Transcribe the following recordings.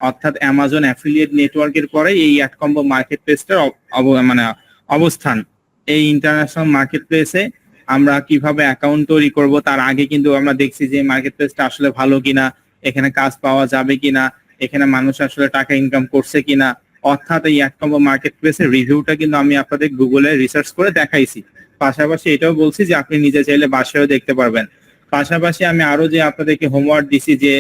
অর্থাৎ Amazon affiliate নেটওয়ার্কের পরে এই অ্যাড কম্বো মার্কেট প্লেসটার মানে অবস্থান। এই ইন্টারন্যাশনাল মার্কেট প্লেসে আমরা কিভাবে অ্যাকাউন্ট তৈরি করব, তার আগে কিন্তু আমরা দেখছি যে মার্কেট প্লেসটা আসলে ভালো কিনা, এখানে কাজ পাওয়া যাবে কিনা, এখানে মানুষ আসলে টাকা ইনকাম করছে কিনা। অর্থাৎ এই অ্যাড কম্বো মার্কেট প্লেসের রিভিউটা কিন্তু আমি আপনাদের গুগলে রিসার্চ করে দেখাইছি। পাশাপাশি এটাও বলছি যে আপনি নিজে চাইলে বাসায়ও দেখতে পারবেন। পাশাপাশি আমি আরো যে আপনাদেরকে হোমওয়ার্ক দিছি যে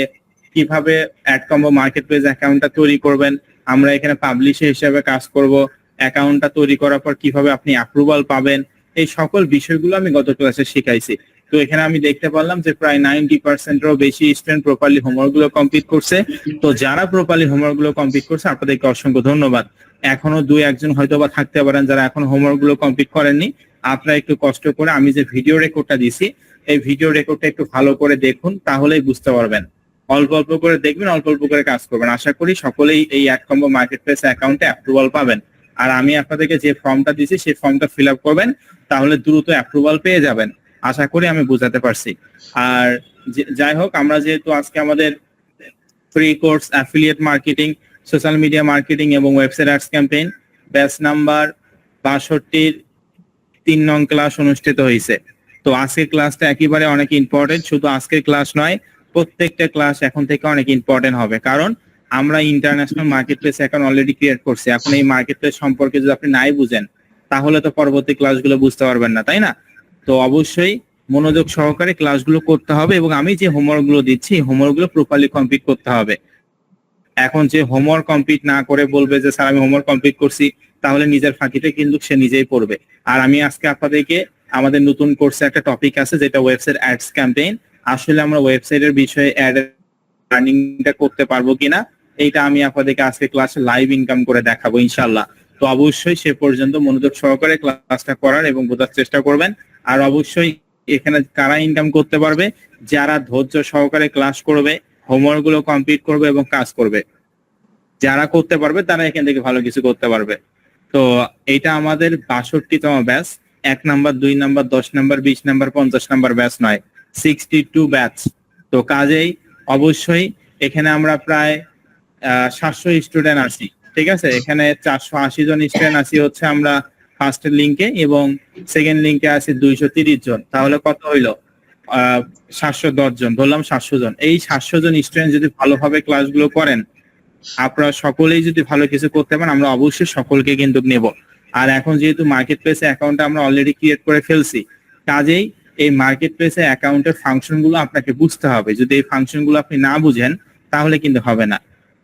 কিভাবে অ্যাড কম্বো মার্কেট প্লেস অ্যাকাউন্টটা তৈরি করবেন, আমরা এখানে পাবলিশার হিসেবে কাজ করব, অ্যাকাউন্টটা তৈরি করার পর কিভাবে আপনি অ্যাপ্রুভাল পাবেন, এই সকল বিষয়গুলো আমি গত ক্লাসে শিখাইছি। তো এখানে আমি দেখতে পারলাম যে প্রায় 90%-এরও বেশি স্টুডেন্ট প্রপারলি হোমওয়ার্ক গুলো কমপ্লিট করছে। তো যারা প্রপারলি হোমওয়ার্ক গুলো কমপ্লিট করছে আপনাদেরকে অসংখ্য ধন্যবাদ। এখনো 2-1 জন হয়তো বা থাকতে পারেন যারা এখন হোমওয়ার্ক গুলো কমপ্লিট করেননি। আপনারা একটু কষ্ট করে আমি যে ভিডিও রেকর্ডটা দিছি এই ভিডিও রেকর্ডটা একটু ভালো করে দেখুন, তাহলেই বুঝতে পারবেন। অল্প অল্প করে দেখবেন, অল্প অল্প করে কাজ করবেন। আশা করি সকলেই এই অ্যাড কম্বো মার্কেট প্লেস অ্যাকাউন্টে অ্যাপ্রুভাল পাবেন। আর আমি আপনাদেরকে যে ফর্মটা দিয়েছি সেই ফর্মটা ফিল আপ করবেন, তাহলে দ্রুত অ্যাপ্রুভাল পেয়ে যাবেন। আশা করি আমি বুঝাতে পারছি। আর যাই হোক, আমরা যেহেতু আজকে আমাদের free course affiliate marketing, social media marketing এবং website ads campaign batch number 62-র 3 নং ক্লাস অনুষ্ঠিত হয়েছে। তো আজকের ক্লাসটা একেবারে অনেক ইম্পর্টেন্ট। শুধু আজকের ক্লাস নয়, প্রত্যেকটা ক্লাস এখন থেকে অনেক ইম্পর্টেন্ট হবে। কারণ আমরা international market place account already create করছি। এখন এই মার্কেট প্লেস সম্পর্কে যদি আপনি নাই বুঝেন, তাহলে তো পরবর্তী ক্লাসগুলো বুঝতে পারবেন না, তাই না? তো অবশ্যই মনোযোগ সহকারে ক্লাসগুলো করতে হবে এবং আমি যে হোমওয়ার্ক গুলো দিচ্ছি হোমওয়ার্ক গুলো প্রপারলি কমপ্লিট করতে হবে। এখন যে হোমওয়ার্ক কমপ্লিট না করে বলবে যে স্যার আমি হোমওয়ার্ক কমপ্লিট করছি, তাহলে নিজের ফাঁকিতে কিন্তু সে নিজেই পড়বে। আর আমি আজকে আপনাদেরকে আমাদের নতুন কোর্সে একটা টপিক আছে যেটা ওয়েবসাইট অ্যাডস ক্যাম্পেইন। আসলে আমরা ওয়েবসাইটের বিষয়ে অ্যাড আর্নিংটা করতে পারবো কিনা এইটা আমি আপনাদেরকে আজকে ক্লাসে লাইভ ইনকাম করে দেখাবো ইনশাআল্লাহ। তো অবশ্যই সে পর্যন্ত মনোযোগ সহকারে ক্লাসটা করার এবং বোঝার চেষ্টা করবেন। আর অবশ্যই এখানে কারা ইনকাম করতে পারবে? যারা ধৈর্য সহকারে ক্লাস করবে, হোমওয়ার্ক গুলো কমপ্লিট করবে এবং কাজ করবে। যারা করতে পারবে তারা এখান থেকে ভালো কিছু করতে পারবে। তো এটা আমাদের 62তম batch. 1 number, 2 number, 10 number, 20 number, 50 number batch নয়, 62 ব্যাচ। তো কাজেই অবশ্যই এখানে আমরা প্রায় 700 স্টুডেন্ট আছি, ঠিক আছে? এখানে 480 জন স্টুডেন্ট আছি হচ্ছে আমরা ফার্স্ট লিংকে, এবং সেকেন্ড লিংকে আছে 230 জন। তাহলে কত হইলো? 710 জন, ধরলাম 700 জন। এই 700 জন স্টুডেন্ট যদি ভালোভাবে ক্লাসগুলো করেন, আপনারা সকলেই যদি ভালো কিছু করতে পারেন, আমরা অবশ্যই সকলকে কিন্তু নেব। আর এখন যেহেতু মার্কেট প্লেসে অ্যাকাউন্টটা আমরা অলরেডি ক্রিয়েট করে ফেলছি, কাজেই এই মার্কেট প্লেসে অ্যাকাউন্টের ফাংশনগুলো আপনাকে বুঝতে হবে। যদি এই ফাংশনগুলো আপনি না বুঝেন তাহলে কিন্তু হবে না।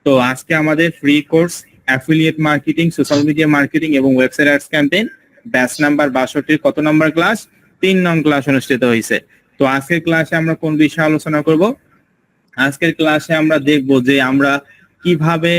তো আজকে আমাদের free course affiliate marketing, social media marketing এবং website ads campaign batch number 62-র কত নম্বর ক্লাস? 3 নং ক্লাস অনুষ্ঠিত হয়েছে। তো আজকের ক্লাসে আমরা কোন বিষয়ে আলোচনা করব? আজকের ক্লাসে আমরা দেখব যে আমরা কিভাবে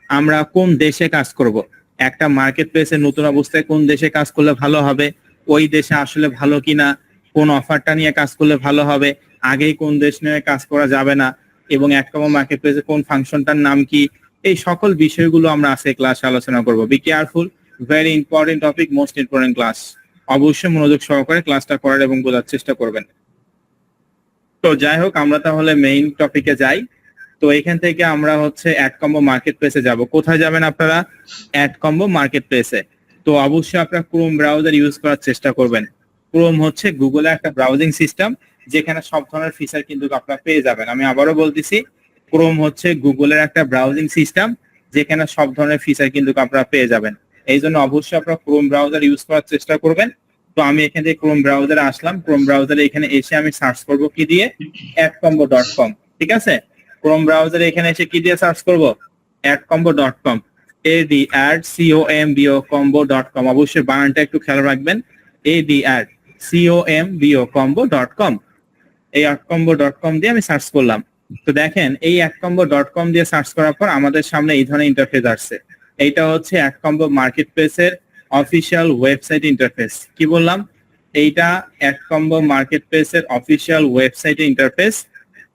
আমরা কোন দেশে কাজ করব। একটা মার্কেট প্লেসে নতুন অবস্থায় কোন দেশে কাজ করলে ভালো হবে, ওই দেশে আসলে ভালো কিনা, কোন অফারটা নিয়ে কাজ করলে ভালো হবে, আগেই কোন দেশ নিয়ে কাজ করা যাবে না, এবং অ্যাড কম্বো মার্কেট প্লেসে কোন ফাংশনটার নাম কি, এই সকল বিষয়গুলো আমরা আজকে ক্লাসে আলোচনা করব। Be careful, very important topic, most important class. অবশ্যই মনোযোগ সহকারে ক্লাসটা করার এবং বোঝার চেষ্টা করবেন। তো যাই হোক, আমরা তাহলে মেইন টপিকে যাই। তো এখান থেকে আমরা হচ্ছে অ্যাড কম্বো মার্কেট প্লেসে যাব। কোথায় যাবেন আপনারা? অ্যাড কম্বো মার্কেট প্লেসে। তো অবশ্যই আপনারা ক্রোম ব্রাউজার ইউজ করার চেষ্টা করবেন। ক্রোম হচ্ছে গুগলের একটা ব্রাউজিং সিস্টেম, যেখানে সব ধরনের ফিচার কিন্তু আপনারা পেয়ে যাবেন। আমি আবারও বলতেছি, ক্রোম হচ্ছে গুগলের একটা ব্রাউজিং সিস্টেম, যেখানে সব ধরনের ফিচার কিন্তু আপনারা পেয়ে যাবেন। এই জন্য অবশ্যই আপনারা ক্রোম ব্রাউজার ইউজ করার চেষ্টা করবেন। তো আমি এখান থেকে ক্রোম ব্রাউজারে আসলাম। ক্রোম ব্রাউজারে এখানে এসে আমি সার্চ করব কি দিয়ে? adcombo.com। ঠিক আছে? ক্রোম ব্রাউজারে এখানে এসে কি দিয়ে সার্চ করব? adcombo.com, adcombo.com। অবশ্যই বানানটা একটু খেয়াল রাখবেন, adcombo.com। এই adcombo.com দিয়ে আমি সার্চ করলাম। তো দেখেন, এই adcombo.com দিয়ে সার্চ করার পর আমাদের সামনে এই ধরনের ইন্টারফেস আসছে। এইটা হচ্ছে অ্যাড কম্বো মার্কেট প্লেসের অফিসিয়াল ওয়েবসাইট ইন্টারফেস। কি বললাম? এইটা অ্যাড কম্বো মার্কেট প্লেসের অফিসিয়াল ওয়েবসাইট ইন্টারফেস।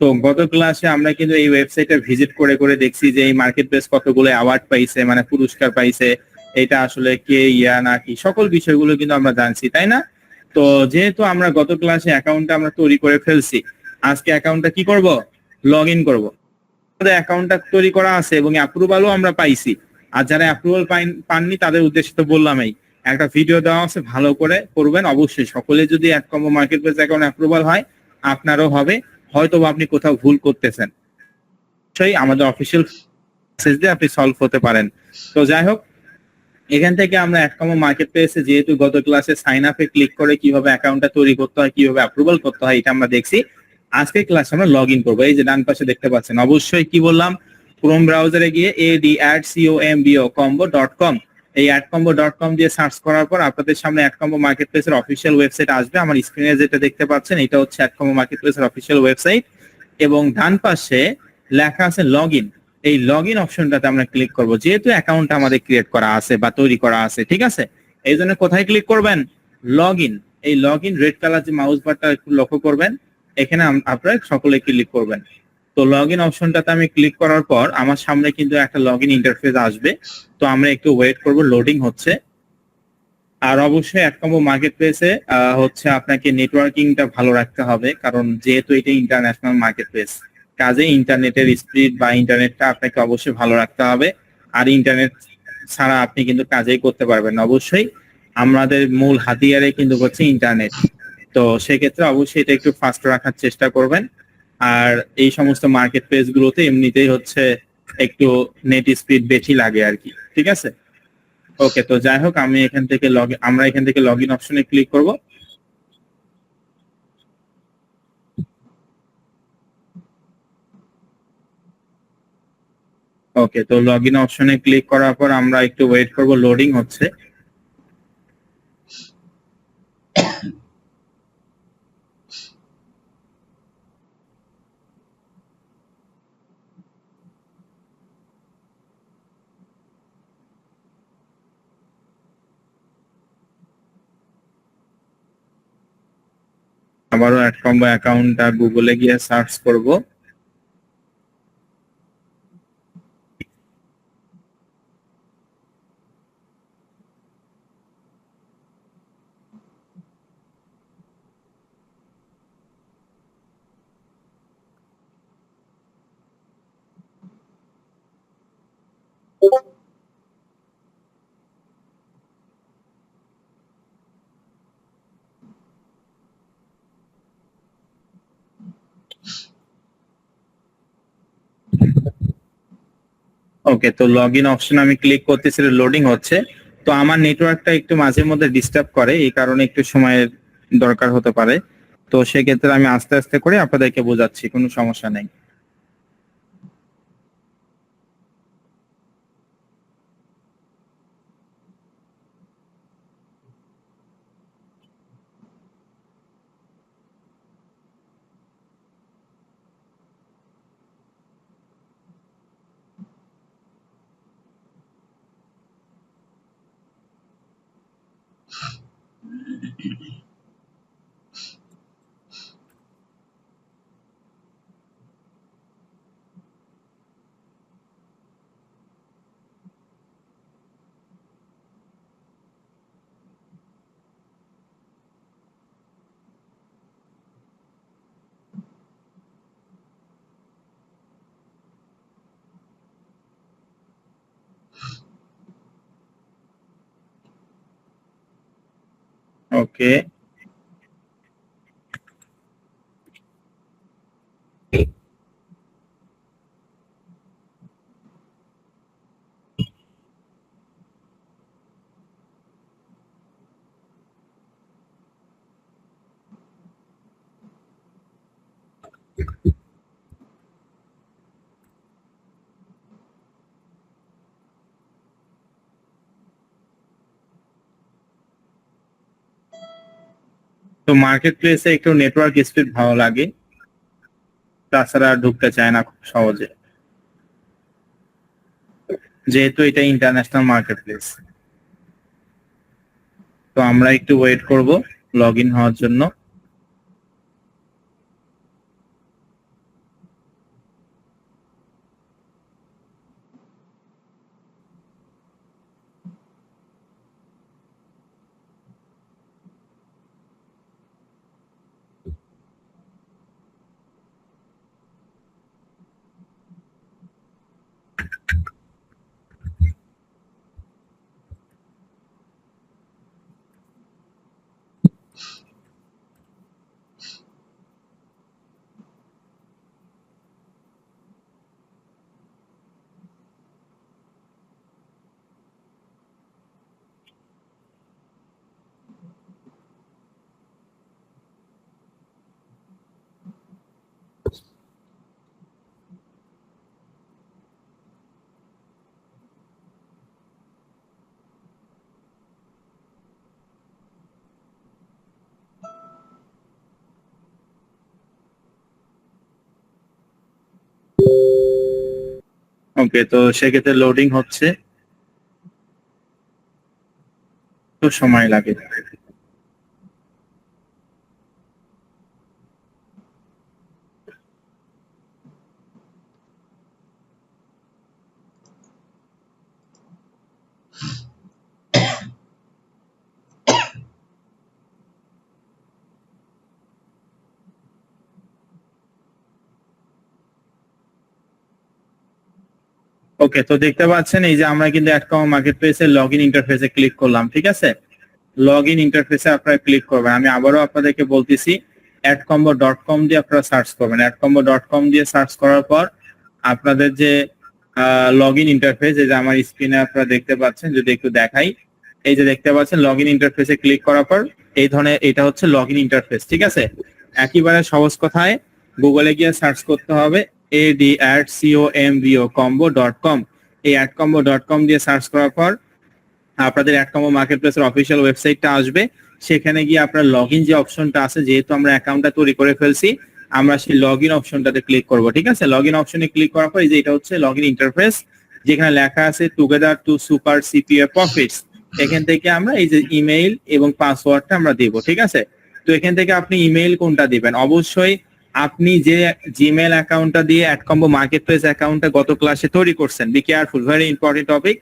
তো গত ক্লাসে আমরা কিন্তু এই ওয়েবসাইটে ভিজিট করে করে দেখছি যে এই মার্কেট প্লেস কতগুলো অ্যাওয়ার্ড পাইছে, মানে পুরস্কার পাইছে, এটা আসলে কে ইয়া নাকি, সকল বিষয়গুলো কিন্তু আমরা জানছি, তাই না? তো যেহেতু আমরা গত ক্লাসে অ্যাকাউন্টটা আমরা তৈরি করে ফেলছি, আজকে অ্যাকাউন্টটা কি করব? লগ ইন করবো। অ্যাকাউন্টটা তৈরি করা আছে এবং অ্যাপ্রুভালও আমরা পাইছি। আর যারা অ্যাপ্রুভাল পাননি তাদের উদ্দেশ্যে তো বললামই, একটা ভিডিও দেওয়া আছে, ভালো করে করবেন অবশ্যই। সকলে যদি অ্যাডকম্বো মার্কেট প্লেস অ্যাকাউন্ট অ্যাপ্রুভাল হয়, আপনারও হবে। হয়তো আপনি কোথাও ভুল করতেছেন, সেই আমাদের অফিসিয়াল মেসেজ দিয়ে আপনি সলভ হতে পারেন। তো যাই হোক, এখান থেকে আমরা অ্যাডকম্বো মার্কেট প্লেসে যেহেতু গত ক্লাসে সাইন আপে ক্লিক করে কিভাবে অ্যাকাউন্টটা তৈরি করতে হয়, কিভাবে অ্যাপ্রুভাল করতে হয়, এটা আমরা দেখছি। আজকের ক্লাসে আমরা লগ ইন করবো। এই যে ডান পাশে দেখতে পাচ্ছেন, অবশ্যই কি বললাম, ক্রোম ব্রাউজারে গিয়ে ad@combo.com, এই adcombo.com দিয়ে সার্চ করার পর আপনাদের সামনে অ্যাডকম্বো মার্কেট প্লেসের অফিসিয়াল ওয়েবসাইট আসবে। আমার স্ক্রিনে যেটা দেখতে পাচ্ছেন এটা হচ্ছে অ্যাডকম্বো মার্কেট প্লেসের অফিসিয়াল ওয়েবসাইট, এবং ডান পাশে লেখা আছে লগ ইন। এই লগ ইন অপশনটাতে আমরা ক্লিক করব, যেহেতু অ্যাকাউন্ট আমাদের ক্রিয়েট করা আছে বা তৈরি করা আছে, ঠিক আছে। এই জন্য কোথায় ক্লিক করবেন, লগ ইন। এই লগ ইন রেড কালার যে মাউস বারটা একটু লক্ষ্য করবেন, এখানে আপনারা সকলে ক্লিক করবেন। তো লগ ইন অপশনটাতে আমি ক্লিক করার পর আমার সামনে কিন্তু একটা লগ ইন ইন্টারফেস আসবে। তো আমরা একটু ওয়েট করব, লোডিং হচ্ছে। আর অবশ্যই অ্যাডকম্বো মার্কেট প্লেসে হচ্ছে আপনাকে নেটওয়ার্কিংটা ভালো রাখতে হবে, কারণ যেহেতু এটা ইন্টারন্যাশনাল মার্কেট প্লেস, কাজে ইন্টারনেটের স্পিড বা ইন্টারনেটটা আপনাকে অবশ্যই ভালো রাখতে হবে। আর ইন্টারনেট ছাড়া আপনি কিন্তু কাজেই করতে পারবেন না। অবশ্যই আমাদের মূল হাতিয়ারে কিন্তু হচ্ছে ইন্টারনেট। তো সেক্ষেত্রে অবশ্যই এটা একটু ফাস্ট রাখার চেষ্টা করবেন। আর এই সমস্ত মার্কেট প্লেস গুলোতে এমনিতেই হচ্ছে একটু নেট স্পিড বেশি লাগে আর কি, ঠিক আছে। ওকে, তো যাই হোক, আমরা এখান থেকে লগ ইন অপশনে ক্লিক করব। ওকে, তো লগ ইন অপশনে ক্লিক করার পর আমরা একটু ওয়েট করব, লোডিং হচ্ছে। আবারও অ্যাডকম্বো অ্যাকাউন্টটা গুগলে গিয়ে সার্চ করব। ওকে, তো লগ ইন অপশন আমি ক্লিক করতেছি, লোডিং হচ্ছে। তো আমার নেটওয়ার্কটা একটু মাঝে মধ্যে ডিস্টার্ব করে, এই কারণে একটু সময়ের দরকার হতে পারে। তো সেক্ষেত্রে আমি আস্তে আস্তে করে আপনাদেরকে বোঝাচ্ছি, কোনো সমস্যা নেই। ওকে, তো মার্কেট প্লেসে একটু নেটওয়ার্ক স্পিড ভালো লাগে, তাছাড়া আর ঢুকতে চায় না খুব সহজে, যেহেতু এটা ইন্টারন্যাশনাল মার্কেট প্লেস। তো আমরা একটু ওয়েট করব লগ ইন হওয়ার জন্য। ওকে, তো সেক্ষেত্রে লোডিং হচ্ছে, তো সময় লাগে। ওকে, তো দেখতে পাচ্ছেন এই যে আমরা কিন্তু অ্যাডকম মার্কেট প্লেসে লগ ইন ইন্টারফেসে ক্লিক করলাম, ঠিক আছে। লগ ইন ইন্টারফেসে আপনারা ক্লিক করবেন। আমি আবারও আপনাদেরকে বলতেছি, adcombo.com দিয়ে আপনারা সার্চ করবেন। adcombo.com দিয়ে সার্চ করার পর আপনাদের যে লগ ইন ইন্টারফেস, এই যে আমার স্ক্রিনে আপনারা দেখতে পাচ্ছেন, যদি একটু দেখাই, এই যে দেখতে পাচ্ছেন লগ ইন ইন্টারফেসে ক্লিক করার পর এই ধরনের এটা হচ্ছে লগ ইন ইন্টারফেস, ঠিক আছে। একেবারে সহজ কথায় গুগলে গিয়ে সার্চ করতে হবে adcombo.com। এই adcombo.com দিয়ে সার্চ করার পর আপনাদের অ্যাডকম্বো মার্কেট প্লেসের অফিসিয়াল ওয়েবসাইটটা আসবে। সেখানে গিয়ে আপনার লগ ইন যে অপশনটা আছে, যেহেতু আমরা অ্যাকাউন্টটা তৈরি করে ফেলছি, আমরা সেই লগ ইন অপশনটাতে ক্লিক করব, ঠিক আছে। লগ ইন অপশনে ক্লিক করার পর এই যে এটা হচ্ছে লগ ইন ইন্টারফেস, যেখানে লেখা আছে together two super CPA profits. এখান থেকে আমরা এই যে ইমেইল এবং পাসওয়ার্ডটা আমরা দিব, ঠিক আছে। তো এখান থেকে আপনি ইমেইল কোনটা দিবেন, অবশ্যই আপনি যে জিমেল অ্যাকাউন্টটা দিয়ে অ্যাডকম্বো মার্কেট প্লেস অ্যাকাউন্টটা গত ক্লাসে তৈরি করছেন, be careful, very important topic.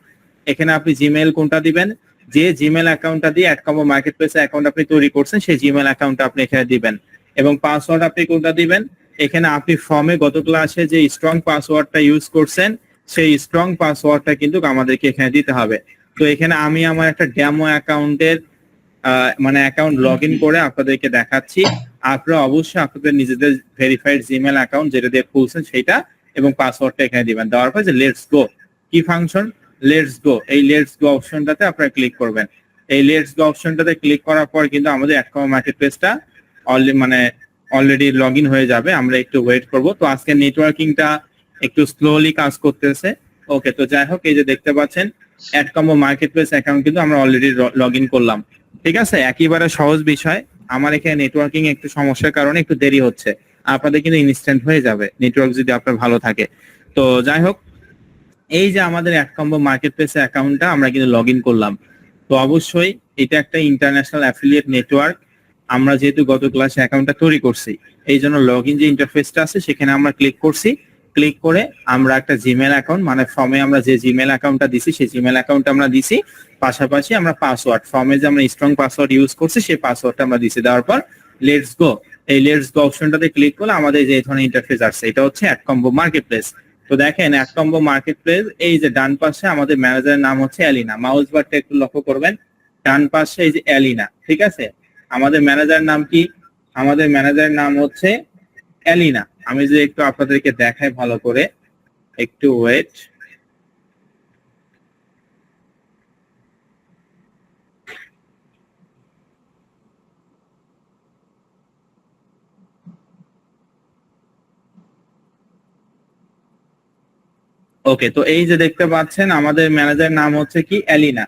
এখানে আপনি জিমেল কোনটা দিবেন, যে জিমেল অ্যাকাউন্টটা দিয়ে অ্যাডকম্বো মার্কেট প্লেস অ্যাকাউন্ট আপনি তৈরি করছেন সেই জিমেল অ্যাকাউন্টটা আপনি এখানে দিবেন। এবং পাসওয়ার্ড আপনি কোনটা দিবেন, এখানে আপনি ফর্মে গত ক্লাসে যে স্ট্রং পাসওয়ার্ডটা ইউজ করছেন সেই স্ট্রং পাসওয়ার্ডটা কিন্তু আমাদেরকে এখানে দিতে হবে। তো এখানে আমি আমার একটা ডেমো অ্যাকাউন্টের মানে অ্যাকাউন্ট লগ ইন করে আপনাদেরকে দেখাচ্ছি। আপনারা অবশ্যই আপনাদের নিজেদের ভেরিফাইড জিমেল অ্যাকাউন্ট যেটা দিয়ে খুলছেন সেটা এবং পাসওয়ার্ডটা এখানে দিবেন। দেওয়ার পর যে লেটস গো, কি ফাংশন, লেটস গো, এই লেটস গো অপশনটাতে আপনারা ক্লিক করবেন। এই লেটস গো অপশনটাতে ক্লিক করার পর কিন্তু আমাদের অ্যাডকম্বো মার্কেট প্লেসটা অলরেডি লগ ইন হয়ে যাবে। আমরা একটু ওয়েট করব। তো আজকে নেটওয়ার্কিংটা একটু স্লোলি কাজ করতেছে। ওকে, তো যাই হোক, এই যে দেখতে পাচ্ছেন অ্যাডকম্বো মার্কেট প্লেস অ্যাকাউন্ট কিন্তু আমরা অলরেডি লগ ইন করলাম, ঠিক আছে। একেবারে সহজ বিষয়। আমার এখানে নেটওয়ার্কিং একটু সমস্যার কারণে একটু দেরি হচ্ছে, আপনাদের কিন্তু ইনস্ট্যান্ট হয়ে যাবে নেটওয়ার্ক যদি আপনার ভালো থাকে। তো যাই হোক, এই যে আমাদের অ্যাডকম্বো মার্কেট প্লেসে অ্যাকাউন্টটা আমরা কিন্তু লগ ইন করলাম। তো অবশ্যই এটা একটা ইন্টারন্যাশনাল অ্যাফিলিয়েট নেটওয়ার্ক। আমরা যেহেতু গত ক্লাসে অ্যাকাউন্টটা তৈরি করছি, এই জন্য লগ ইন যে ইন্টারফেসটা আছে সেখানে আমরা ক্লিক করছি। ক্লিক করে আমরা একটা জিমেল অ্যাকাউন্ট, মানে ফর্মে আমরা যে জিমেল অ্যাকাউন্টটা দিছি সেই জিমেল অ্যাকাউন্টটা আমরা দিছি, পাশাপাশি আমরা পাসওয়ার্ড, ফর্মে যে আমরা স্ট্রং পাসওয়ার্ড ইউজ করছি সেই পাসওয়ার্ডটা আমরা দিছি। দেওয়ার পর লেটস গো, এই লেটস গো অপশনটাতে ক্লিক করলে আমাদের যে ধরনের ইন্টারফেস আসছে, এটা হচ্ছে অ্যাডকম্বো মার্কেট প্লেস। তো দেখেন অ্যাডকম্বো মার্কেট প্লেস, এই যে ডান পাশে আমাদের ম্যানেজারের নাম হচ্ছে অ্যালিনা, মাউস বারটা একটু লক্ষ্য করবেন, ডান পাশে এই যে অ্যালিনা, ঠিক আছে। আমাদের ম্যানেজারের নাম কি, আমাদের ম্যানেজারের নাম হচ্ছে অ্যালিনা। আমি যে একটু আপনাদেরকে দেখাই ভালো করে, একটু ওয়েট। ওকে, তো এই যে দেখতে পাচ্ছেন আমাদের ম্যানেজার নাম হচ্ছে কি অ্যালিনা।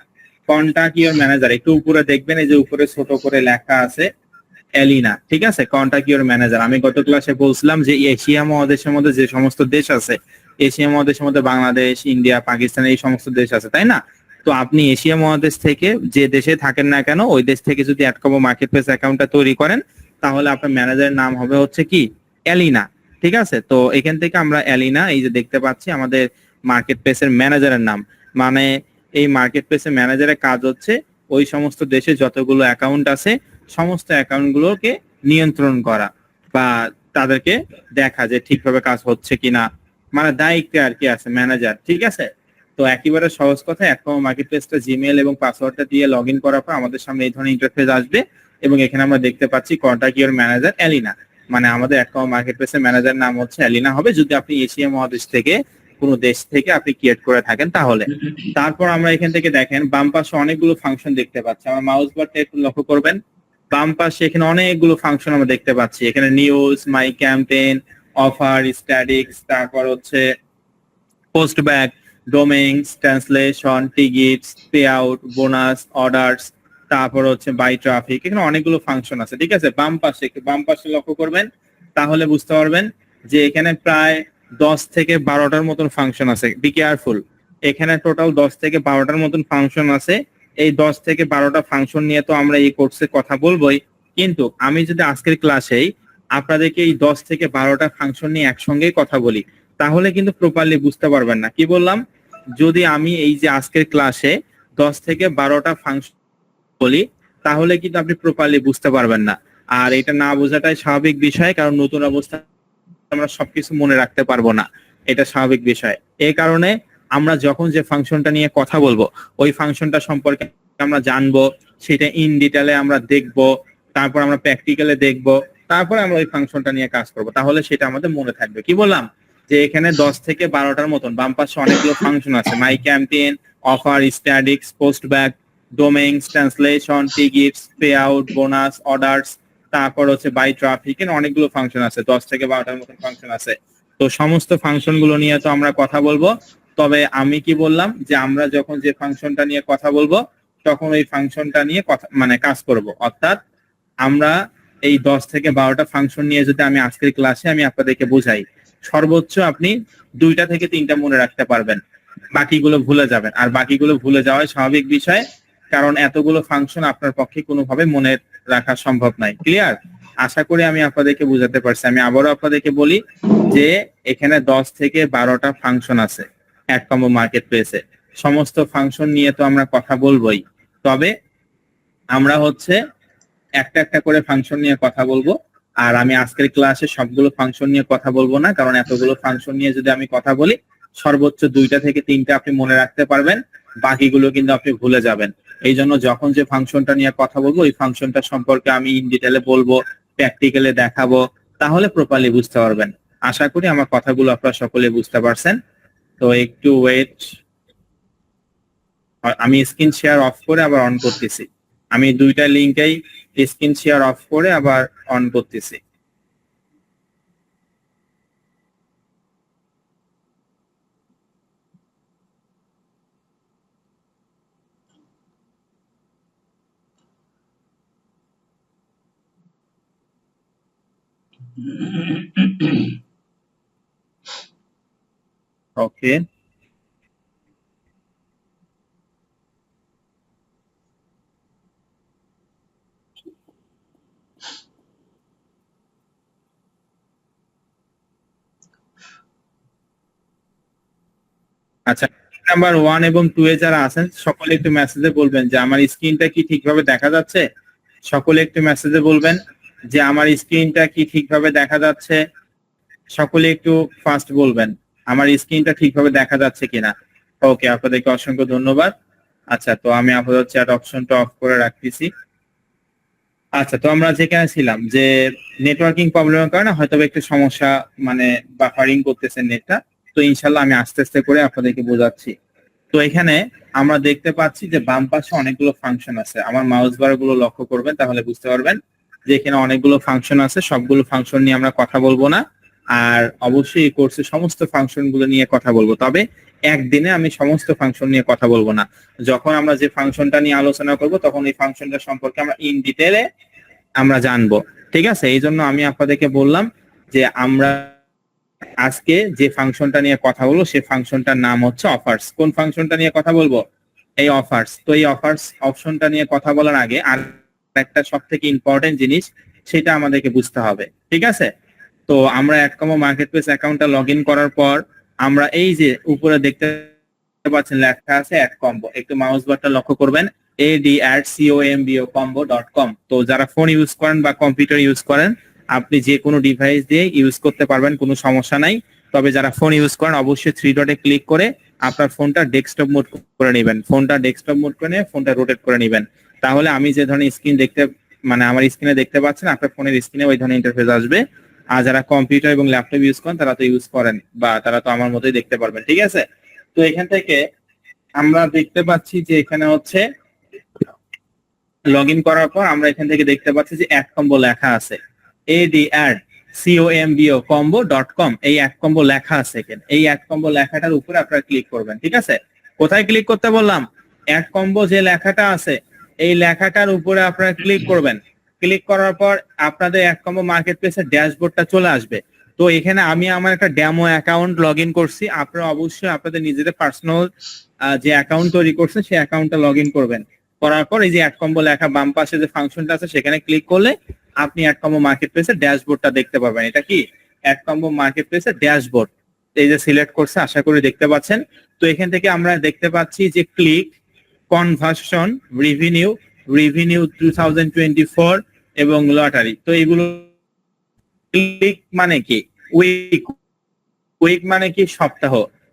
কন্টাক্ট ইওর ম্যানেজার, একটু উপরে দেখবেন, এই যে উপরে ছোট করে লেখা আছে অ্যালিনা, ঠিক আছে। Contact your manager. আমি গত ক্লাসে বলছিলাম যে এশিয়া মহাদেশের মধ্যে যে সমস্ত দেশ আছে, এশিয়া মহাদেশের মধ্যে বাংলাদেশ, ইন্ডিয়া, পাকিস্তান, এই সমস্ত দেশ আছে, তাই না। তো আপনি এশিয়া মহাদেশ থেকে যে দেশে থাকেন না কেন, ওই দেশ থেকে যদি অ্যাডকম্বো মার্কেট প্লেস অ্যাকাউন্টটা তৈরি করেন, তাহলে আপনার ম্যানেজারের নাম হবে হচ্ছে কি অ্যালিনা, ঠিক আছে। তো এখান থেকে আমরা অ্যালিনা, এই যে দেখতে পাচ্ছি আমাদের মার্কেট প্লেসের ম্যানেজারের নাম, মানে এই মার্কেট প্লেসের ম্যানেজারের কাজ হচ্ছে ওই সমস্ত দেশে যতগুলো অ্যাকাউন্ট আছে সমস্ত অ্যাকাউন্ট গুলোকে নিয়ন্ত্রণ করা বা তাদেরকে দেখা যে ঠিকভাবে কাজ হচ্ছে কিনা, মানে দায়িত্বে আর কি আছে ম্যানেজার, ঠিক আছে। তো একেবারে সহজ কথা, অ্যাডকম্বো মার্কেট প্লেসটা জিমেল এবং পাসওয়ার্ডটা দিয়ে লগ ইন করার পর আমাদের সামনে এই ধরনের ইন্টারফেস আসবে এবং এখানে আমরা দেখতে পাচ্ছি কন্টাক্ট ইওর ম্যানেজার অ্যালিনা, মানে আমাদের অ্যাডকম্বো মার্কেট প্লেসের ম্যানেজার নাম হচ্ছে অ্যালিনা হবে, যদি আপনি এশিয়া মহাদেশ থেকে কোনো দেশ থেকে আপনি ক্রিয়েট করে থাকেন তাহলে। তারপর আমরা এখান থেকে দেখেন বাম পাশে অনেকগুলো ফাংশন দেখতে পাচ্ছি, আমার মাউস বারটা একটু লক্ষ্য করবেন, বাম পাশে এখানে অনেকগুলো ফাংশন আমরা দেখতে পাচ্ছি। এখানে news, my campaign, offer, statics, তারপর হচ্ছে post back, domains, translation, tickets, pay out, bonus, orders, তারপর হচ্ছে বাই ট্রাফিক। এখানে অনেকগুলো ফাংশন আছে, ঠিক আছে। বাম পাশে একটু বাম পাশে লক্ষ্য করবেন, তাহলে বুঝতে পারবেন যে এখানে প্রায় 10 থেকে 12টার মতন ফাংশন আছে, বি কেয়ারফুল। এখানে টোটাল 10 থেকে 12টার মতন ফাংশন আছে। এই 10 থেকে 12টা ফাংশন নিয়ে তো আমরা এই কোর্সে কথা বলবোই, কিন্তু আমি যদি আজকের ক্লাসেই আপনাদেরকে এই 10 থেকে 12টা ফাংশন নিয়ে একসঙ্গেই কথা বলি, তাহলে কিন্তু প্রপারলি বুঝতে পারবেন না। কি বললাম? যদি আমি এই যে আজকের ক্লাসে 10 থেকে 12টা ফাংশন বলি, তাহলে কিন্তু আপনি প্রপারলি বুঝতে পারবেন না। আর এটা না বোঝাটাই স্বাভাবিক বিষয়, কারণ নতুন অবস্থা আমরা সবকিছু মনে রাখতে পারবো না, এটা স্বাভাবিক বিষয়। এই কারণে আমরা যখন যে ফাংশনটা নিয়ে কথা বলবো, ওই ফাংশনটা সম্পর্কে আমরা জানবো, সেটা ইন ডিটেলে আমরা দেখবো, তারপর আমরা প্র্যাকটিক্যালে দেখবো, তারপর আমরা ওই ফাংশনটা নিয়ে কাজ করব, তাহলে সেটা আমাদের মনে থাকবে। কি বললাম? যে এখানে 10 থেকে 12টার মতন বাম পাশে অনেকগুলো ফাংশন আছে, my campaign, offer, statics, post back, domains, translation, tickets, pay out, bonus, orders, তারপর হচ্ছে বাই ট্রাফিক, এর অনেকগুলো ফাংশন আছে, 10 থেকে 12টার মতন ফাংশন আছে। তো সমস্ত ফাংশন গুলো নিয়ে তো আমরা কথা বলবো। তবে আমি কি বললাম, যে আমরা যখন যে ফাংশনটা নিয়ে কথা বলবো, তখন ওই ফাংশনটা নিয়ে কথা মানে কাজ করব। অর্থাৎ আমরা এই 10 থেকে 12টা ফাংশন নিয়ে যদি আমি আজকের ক্লাসে আমি আপনাদেরকে বোঝাই, সর্বোচ্চ আপনি 2টা থেকে 3টা মনে রাখতে পারবেন, বাকিগুলো ভুলে যাবেন। আর বাকিগুলো ভুলে যাওয়াই স্বাভাবিক বিষয়, কারণ এতগুলো ফাংশন আপনার পক্ষে কোনোভাবে মনে রাখা সম্ভব নয়। ক্লিয়ার? আশা করি আমি আপনাদেরকে বুঝাতে পারছি। আমি আবারও আপনাদেরকে বলি যে এখানে 10 থেকে 12টা ফাংশন আছে অ্যাড কম্বো মার্কেট প্লেসে। সমস্ত ফাংশন নিয়ে তো আমরা কথা বলবোই, তবে আমরা হচ্ছে একটা একটা করে ফাংশন নিয়ে কথা বলবো। আর আমি আজকের ক্লাসে সবগুলো ফাংশন নিয়ে কথা বলবো না, কারণ এতগুলো ফাংশন নিয়ে যদি আমি কথা বলি, সর্বোচ্চ 2টা থেকে 3টা আপনি মনে রাখতে পারবেন, বাকিগুলো কিন্তু আপনি ভুলে যাবেন। এই জন্য যখন যে ফাংশনটা নিয়ে কথা বলবো, ওই ফাংশনটা সম্পর্কে আমি ইন ডিটেলে বলবো, প্র্যাকটিক্যালে দেখাবো, তাহলে প্রপারলি বুঝতে পারবেন। আশা করি আমার কথাগুলো আপনারা সকলে বুঝতে পারছেন। তো একটু ওয়েট, আমি স্ক্রিন শেয়ার অফ করে আবার অন করতেছি। আমি 2টা লিঙ্কেই স্ক্রিন শেয়ার অফ করে আবার অন করতেছি। ওকে, আচ্ছা। নাম্বার 1 এবং 2 এ যারা আছেন, সকলে একটু মেসেজে বলবেন যে আমার স্ক্রিনটা কি ঠিকভাবে দেখা যাচ্ছে। সকলে একটু মেসেজে বলবেন যে আমার স্ক্রিনটা কি ঠিকভাবে দেখা যাচ্ছে। সকলে একটু ফাস্ট বলবেন আমার স্ক্রিনটা ঠিকভাবে দেখা যাচ্ছে কিনা। ওকে, আপনাদেরকে অসংখ্য ধন্যবাদ। আচ্ছা, তো আমি আপাতত চ্যাট অপশনটা অফ করে রাখতেছি। আচ্ছা, তো আমরা যেখানে ছিলাম, যে নেটওয়ার্কিং প্রবলেমের কারণে হয়তো একটু সমস্যা, মানে বাফারিং করতেছে নেটটা। তো ইনশাল্লাহ আমি আস্তে আস্তে করে আপনাদেরকে বোঝাচ্ছি। তো এখানে আমরা দেখতে পাচ্ছি যে বাম পাশে অনেকগুলো ফাংশন আছে। আমার মাউস বার গুলো লক্ষ্য করবেন, তাহলে বুঝতে পারবেন যে এখানে অনেকগুলো ফাংশন আছে। সবগুলো ফাংশন নিয়ে আমরা কথা বলবো না, আর অবশ্যই এই কোর্সে সমস্ত ফাংশন গুলো নিয়ে কথা বলবো। তবে একদিনে আমি সমস্ত ফাংশন নিয়ে কথা বলবো না। যখন আমরা যে ফাংশনটা নিয়ে আলোচনা করব, তখন এই ফাংশনটা সম্পর্কে আমরা ইন ডিটেলে আমরা জানবো। ঠিক আছে? এই জন্য আমি আপনাদেরকে বললাম যে আমরা আজকে যে ফাংশনটা নিয়ে কথা বলবো, সেই ফাংশনটার নাম হচ্ছে অফার্স। কোন ফাংশনটা নিয়ে কথা বলবো? এই অফার্স। তো এই অফার্স অপশনটা নিয়ে কথা বলার আগে আর একটা সব থেকে ইম্পর্টেন্ট জিনিস, সেটা আমাদেরকে বুঝতে হবে। ঠিক আছে? তো আমরা অ্যাডকমো মার্কেটপ্লেস অ্যাকাউন্টটা লগ ইন করার পর, আমরা এই যে উপরে দেখতে পাচ্ছেন লেখা আছে অ্যাড কম্বো, একটু মাউস বারটা লক্ষ্য করবেন, AD@COMBO.com। তো যারা ফোন ইউজ করেন বা কম্পিউটার ইউজ করেন, আপনি যে কোনো ডিভাইস দিয়ে ইউজ করতে পারবেন, কোনো সমস্যা নাই। তবে যারা ফোন ইউজ করেন, অবশ্যই 3 ডটে ক্লিক করে আপনার ফোনটা ডেস্কটপ মোড করে নেবেন। ফোনটা ডেস্কটপ মোড করে নিয়ে ফোনটা রোটেট করে নেবেন। তাহলে আমি যে ধরনের স্ক্রিন দেখতে, মানে আমার স্ক্রিনে দেখতে পাচ্ছেন, আপনার ফোনের স্ক্রিনে ওই ধরনের ইন্টারফেস আসবে। আর যারা কম্পিউটার এবং ল্যাপটপ ইউজ করেন, তারা তো ইউজ করেন, বা তারা তো আমার মতোই দেখতে পারবেন। ঠিক আছে? তো এখান থেকে আমরা দেখতে পাচ্ছি যে এখানে হচ্ছে লগ ইন করার পর আমরা এখান থেকে দেখতে পাচ্ছি যে অ্যাড কম্বো লেখা আছে, AD@COMBO.com। এই অ্যাড কম্বো লেখা আছে এখানে। এই অ্যাড কম্বো লেখাটার উপরে আপনারা ক্লিক করবেন। ঠিক আছে? কোথায় ক্লিক করতে বললাম? অ্যাড কম্বো যে লেখাটা আছে, এই লেখাটার উপরে আপনারা ক্লিক করবেন। ক্লিক করার পর আপনাদের অ্যাড কম্বো মার্কেট প্লেসের ড্যাশবোর্ডটা চলে আসবে। তো এখানে আমি আমার একটা ডেমো অ্যাকাউন্ট লগ ইন করছি, আপনারা অবশ্যই আপনাদের নিজেদের পার্সোনাল যে অ্যাকাউন্ট তৈরি করছেন সেই অ্যাকাউন্টটা লগ ইন করবেন। করার পর এই যে অ্যাড কম্বো লেখা বাম পাশে যে ফাংশনটা আছে সেখানে ক্লিক করলে আপনি অ্যাড কম্বো মার্কেট প্লেসের ড্যাশবোর্ডটা দেখতে পাবেন। এটা কি অ্যাড কম্বো মার্কেট প্লেসের ড্যাশবোর্ড, এই যে সিলেক্ট করছে আশা করি দেখতে পাচ্ছেন। তো এখান থেকে আমরা দেখতে পাচ্ছি যে ক্লিক, কনভার্সন, রেভিনিউ 2024 এবং লটারি। তো এগুলো ক্লিক মানে কি, উইক, উইক মানে কি সপ্তাহ,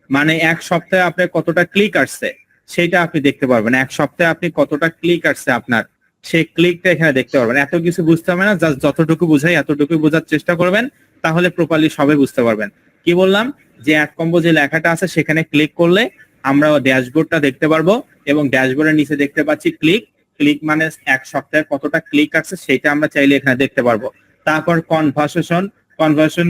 মানে এক সপ্তাহে আপনার কতটা ক্লিক আসছে সেটা আপনি দেখতে পারবেন। এক সপ্তাহে আপনি কতটা ক্লিক আসছে আপনার, সেই ক্লিকটা এখানে দেখতে পারবেন। এত কিছু বুঝতে হবে না, জাস্ট যতটুকু বুঝাই এতটুকু বোঝার চেষ্টা করবেন, তাহলে প্রপারলি সবে বুঝতে পারবেন। কি বললাম, যে অ্যাড কম্বো যে লেখাটা আছে সেখানে ক্লিক করলে আমরা ড্যাশবোর্ডটা দেখতে পারবো, এবং ড্যাশবোর্ডের নিচে দেখতে পাচ্ছি ক্লিক, ক্লিক মানে এক সপ্তাহে কতটা ক্লিক আসছে সেটা আমরা চাইলে এখানে দেখতে পারবো। তারপর কনভার্সন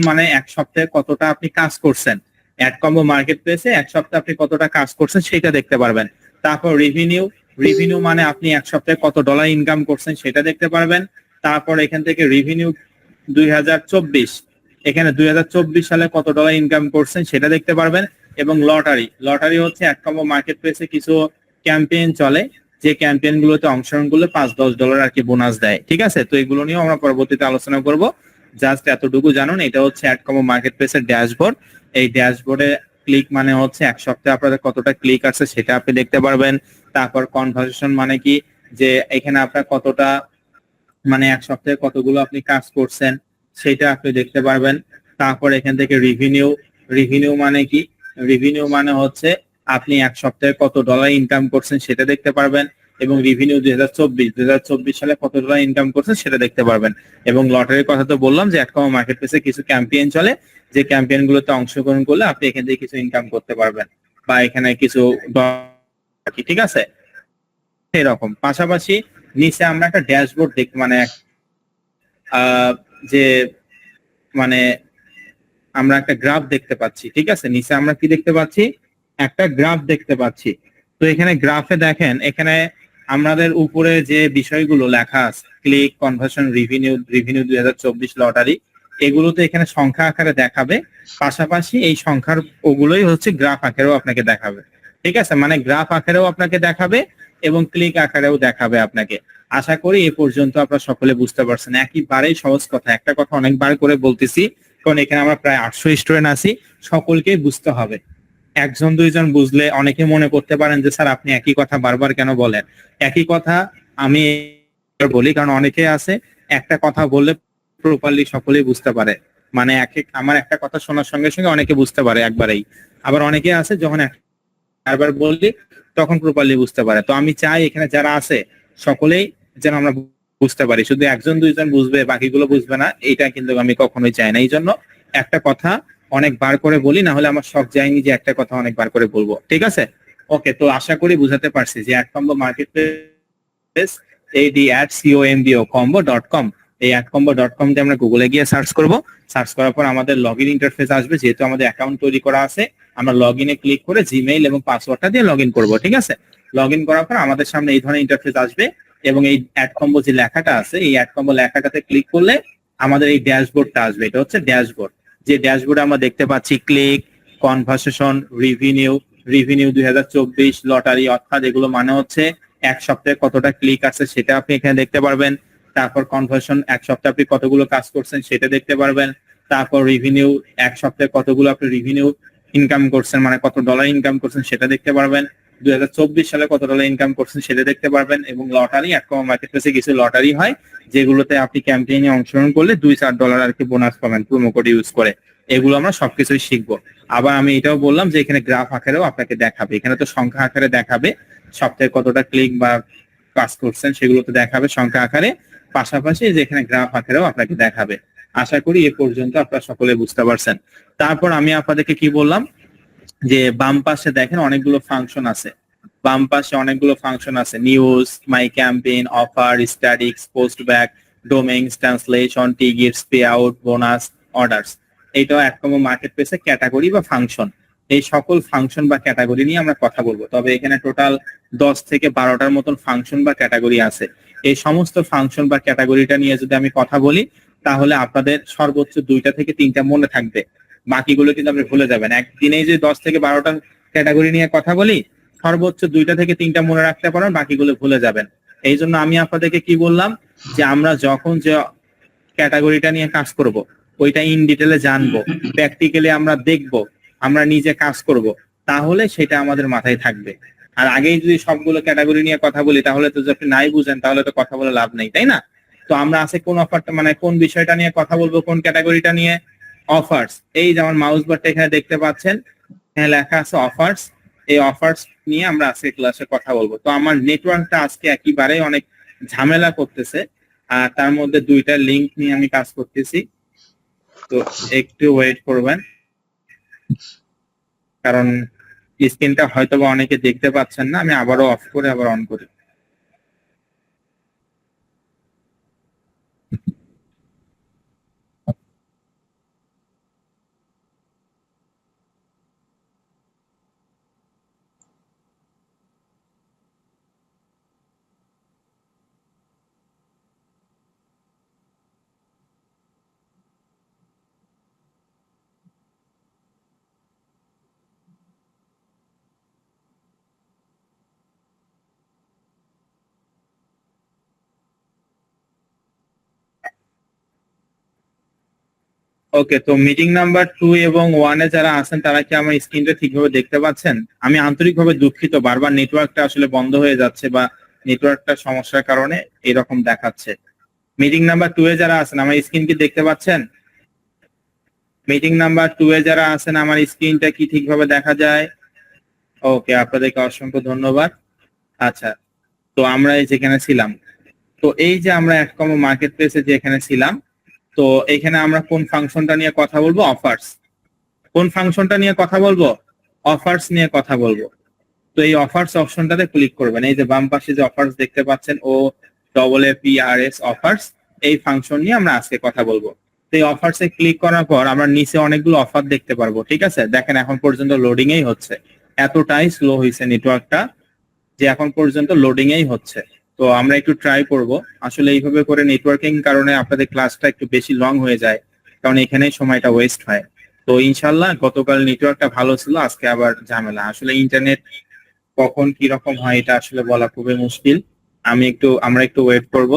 মানে এক সপ্তাহে কতটা আপনি কাজ করছেন, অ্যাড কম্বো মার্কেট প্লেসে এক সপ্তাহে আপনি কতটা কাজ করছেন সেটা দেখতে পারবেন। তারপর রেভিনিউ মানে আপনি এক সপ্তাহে কত ডলার ইনকাম করছেন সেটা দেখতে পারবেন। তারপর এখান থেকে রেভিনিউ 2024, এখানে 2024 সালে কত ডলার ইনকাম করছেন সেটা দেখতে পারবেন। এবং লটারি হচ্ছে অ্যাড কম্বো মার্কেট প্লেসে কিছু ক্যাম্পেইন চলে, যে ক্যাম্পেইন গুলোতে অংশগ্রহণ করলে $5-10 আর কি বোনাস দেয়। ঠিক আছে, তো এগুলো নিয়েও আমরা পরবর্তীতে আলোচনা করব। জাস্ট এতটুকু জানুন, এটা হচ্ছে অ্যাড কম্বো মার্কেট প্লেসের ড্যাশবোর্ড। এই ড্যাশবোর্ডে ক্লিক মানে হচ্ছে এক সপ্তাহে আপনাদের কতটা ক্লিক আছে সেটা আপনি দেখতে পারবেন। তারপর কনভার্সেশন মানে কি, যে এখানে আপনার কতটা, মানে এক সপ্তাহে কতগুলো আপনি কাজ করছেন সেটা আপনি দেখতে পারবেন। তারপর এখান থেকে রেভিনিউ মানে কি, রেভিনিউ মানে হচ্ছে আপনি এক সপ্তাহে কত ডলার ইনকাম করছেন সেটা দেখতে পারবেন। এবং রেভিনিউ 2024 সালে কত ডলার ইনকাম করছেন সেটা দেখতে পারবেন। এবং লটারির কথা তো বললাম যে অ্যাড কম্বো মার্কেট প্লেসে কিছু ক্যাম্পেইন চলে, যে ক্যাম্পেইন গুলোতে অংশগ্রহণ করলে আপনি এখান থেকে কিছু ইনকাম করতে পারবেন, বা এখানে কিছু ঠিক আছে এরকম। পাশাপাশি নিচে আমরা একটা ড্যাশবোর্ড দেখি, মানে যে মানে আমরা একটা গ্রাফ দেখতে পাচ্ছি। ঠিক আছে, নিচে আমরা কি দেখতে পাচ্ছি, একটা গ্রাফ দেখতে পাচ্ছি। তো এখানে গ্রাফে দেখেন, এখানে আমাদের উপরে যে বিষয়গুলো লেখা আছে, ক্লিক, কনভার্সন, রেভিনিউ 2024, লটারি, এগুলো তো এখানে সংখ্যা আকারে দেখাবে। পাশাপাশি এই সংখ্যার ওগুলোই হচ্ছে গ্রাফ আকারেও আপনাকে দেখাবে। ঠিক আছে, মানে গ্রাফ আকারেও আপনাকে দেখাবে এবং ক্লিক আকারেও দেখাবে আপনাকে। আশা করি এ পর্যন্ত আপনারা সকলে বুঝতে পারছেন। একেবারেই সহজ কথা, একটা কথা অনেকবার করে বলতেছি, কারণ এখানে আমরা প্রায় 800 স্টুডেন্ট আছি, সকলকেই বুঝতে হবে। একজন দুইজন বুঝলে অনেকে মনে করতে পারেন যে স্যার আপনি একই কথা বারবার কেন বলেন। একই কথা আমি বলি কারণ অনেকে আছে একটা কথা বললে প্রপারলি সকলেই বুঝতে পারে, মানে আমার একটা কথা শোনার সঙ্গে সঙ্গে অনেকে বুঝতে পারে একবারেই। আবার অনেকে আছে যখন একবার বললি তখন প্রপারলি বুঝতে পারে। তো আমি চাই এখানে যারা আছে সকলেই যেন আমরা বুঝতে পারি, শুধু একজন দুইজন বুঝবে বাকিগুলো বুঝবে না, এটা কিন্তু আমি কখনোই চাই না। এই জন্য একটা কথা অনেকবার করে বলি, না হলে আমার শখ যায়নি যে একটা কথা অনেকবার করে বলবো। ঠিক আছে, ওকে। তো আশা করি বুঝাতে পারছি যে add combo market place ADCOMBO.com, এই adcombo.com দিয়ে আমরা গুগলে গিয়ে সার্চ করব। সার্চ করার পর আমাদের লগ ইন ইন্টারফেস আসবে, যেহেতু আমাদের অ্যাকাউন্ট তৈরি করা আছে আমরা লগ ইনে ক্লিক করে জিমেইল এবং পাসওয়ার্ডটা দিয়ে লগ ইন করবো। ঠিক আছে, লগ ইন করার পর আমাদের সামনে এই ধরনের ইন্টারফেস আসবে, এবং এই অ্যাড কম্বো যে লেখাটা আছে এই অ্যাড কম্বো লেখাটাতে ক্লিক করলে আমাদের এই ড্যাশবোর্ডটা আসবে। এটা হচ্ছে ড্যাশবোর্ড, যে ড্যাশবোর্ডে আমরা দেখতে পাচ্ছি ক্লিক, কনভার্সেশন, রেভিনিউ 2024, লটারি, অর্থাৎ এগুলো মানে হচ্ছে এক সপ্তাহে কতটা ক্লিক আছে সেটা আপনি এখানে দেখতে পারবেন। তারপর কনভার্সন, এক সপ্তাহে আপনি কতগুলো কাজ করছেন সেটা দেখতে পারবেন। তারপর রেভিনিউ, এক সপ্তাহে কতগুলো আপনি রেভিনিউ ইনকাম করছেন, মানে কত ডলার ইনকাম করছেন সেটা দেখতে পারবেন। 2024 সালে কত ডলার ইনকাম করছেন সেটা দেখতে পারবেন। এবং লটারি, অ্যাড কম্বো মার্কেট প্লেসে কিছু লটারি হয় যেগুলোতে আপনি ক্যাম্পেইনে অংশগ্রহণ করলে $2-4 আর কি বোনাস পাবেন প্রোমো কোড ইউজ করে। এগুলো আমরা সবকিছুই শিখবো। আবার আমি এটাও বললাম যে এখানে গ্রাফ আকারেও আপনাকে দেখাবে, এখানে তো সংখ্যা আকারে দেখাবে সপ্তাহে কতটা ক্লিক বা কাজ করছেন সেগুলো তো দেখাবে সংখ্যা আকারে, পাশাপাশি যে এখানে গ্রাফ আকারেও আপনাকে দেখাবে। আশা করি এ পর্যন্ত আপনারা সকলে বুঝতে পারছেন। তারপর আমি আপনাদেরকে কি বললাম, যে বাম পাশে দেখেন অনেকগুলো ফাংশন আছে, বাম পাশে অনেকগুলো ফাংশন আছে, news, my campaign, offer, statics, post back, domains, translation, tickets, pay out, bonus, orders. এইটাও অ্যাড কম্বো মার্কেট প্লেসে ক্যাটাগরি বা ফাংশন। এই সকল ফাংশন বা ক্যাটাগরি নিয়ে আমরা কথা বলবো, তবে এখানে টোটাল 10 থেকে 12টার মতন ফাংশন বা ক্যাটাগরি আছে। এই সমস্ত ফাংশন বা ক্যাটাগরিটা নিয়ে যদি আমি কথা বলি তাহলে আপনাদের সর্বোচ্চ 2টা থেকে 3টা মনে থাকবে, বাকিগুলো কিন্তু আপনি ভুলে যাবেন। একদিনেই যে 10 থেকে 12টা ক্যাটাগরি নিয়ে কথা বলি, সর্বোচ্চ 2টা থেকে 3টা মনে রাখতে পারেন, বাকিগুলো ভুলে যাবেন। এই জন্য আমি আপনাদেরকে কি বললাম, যে আমরা যখন যে ক্যাটাগরিটা নিয়ে কাজ করব, ওইটা ইন ডিটেলে জানবো, প্র্যাকটিক্যালি আমরা দেখব, আমরা নিজে কাজ করব, তাহলে সেটা আমাদের মাথায় থাকবে। আর আগেই যদি সবগুলো ক্যাটাগরি নিয়ে কথা বলি, তাহলে তো যদি আপনি নাই বুঝেন, তাহলে তো কথা বলে লাভ নেই, তাই না? তো আমরা আছে কোন অফারটা, মানে কোন বিষয়টা নিয়ে কথা বলবো, কোন ক্যাটাগরিটা নিয়ে? অফার্স। এই যেমন মাউস বারটা এখানে দেখতে পাচ্ছেন, এখানে লেখা আছে অফার্স। এই অফার্স নিয়ে আমরা আজকে ক্লাসে কথা বলবো। তো আমার নেটওয়ার্কটা আজকে একেবারে অনেক ঝামেলা করতেছে, আর তার মধ্যে 2টা লিংক নিয়ে আমি কাজ করতেছি। তো একটু ওয়েট করবেন, কারণ স্ক্রিনটা হয়তো বা অনেকে দেখতে পাচ্ছেন না। আমি আবারও অফ করে আবার অন করি। ওকে, তো মিটিং নাম্বার 2 এবং 1 এ যারা আছেন, তারা কি আমার স্ক্রিনটা ঠিকভাবে দেখতে পাচ্ছেন? আমি আন্তরিকভাবে দুঃখিত, বারবার নেটওয়ার্কটা আসলে বন্ধ হয়ে যাচ্ছে, বা নেটওয়ার্কটা সমস্যার কারণে এরকম দেখাচ্ছে। মিটিং নাম্বার 2 এ যারা আছেন, আমার স্ক্রিন কি দেখতে পাচ্ছেন? মিটিং নাম্বার 2 এ যারা আছেন, আমার স্ক্রিনটা কি ঠিকভাবে দেখা যায়? ওকে, আপনাদেরকে অসংখ্য ধন্যবাদ। আচ্ছা, তো আমরা এই যেখানে ছিলাম, তো এই যে আমরা অ্যাডকম মার্কেট প্লেসে যেখানে ছিলাম, তো এখানে আমরা কোন ফাংশনটা নিয়ে কথা বলবো? অফার্স। কোন ফাংশনটা নিয়ে কথা বলবো? অফার্স নিয়ে কথা বলবো। তো এই অফার্স অপশনটাতে ক্লিক করবেন। এই যে বাম পাশে যে অফার্স দেখতে পাচ্ছেন, OAAPRS অফার্স, এই ফাংশন নিয়ে আমরা আজকে কথা বলবো। তো এই অফার্সে ক্লিক করার পর আমরা নিচে অনেকগুলো অফার দেখতে পারবো, ঠিক আছে? দেখেন এখন পর্যন্ত লোডিং এই হচ্ছে, এতটাই স্লো হয়েছে নেটওয়ার্কটা যে এখন পর্যন্ত লোডিং এই হচ্ছে। তো আমরা একটু ট্রাই করব। আসলে এইভাবে করে নেটওয়ার্কিং কারণে আপনাদের ক্লাসটা একটু বেশি লং হয়ে যায়, কারণ এখানেই সময়টা ওয়েস্ট হয়। তো ইনশাল্লাহ গতকাল নেটওয়ার্কটা ভালো ছিল, আজকে আবার ঝামেলা। আসলে ইন্টারনেট কখন কি রকম হয় এটা আসলে বলা খুবই মুশকিল। আমরা একটু ওয়েট করব।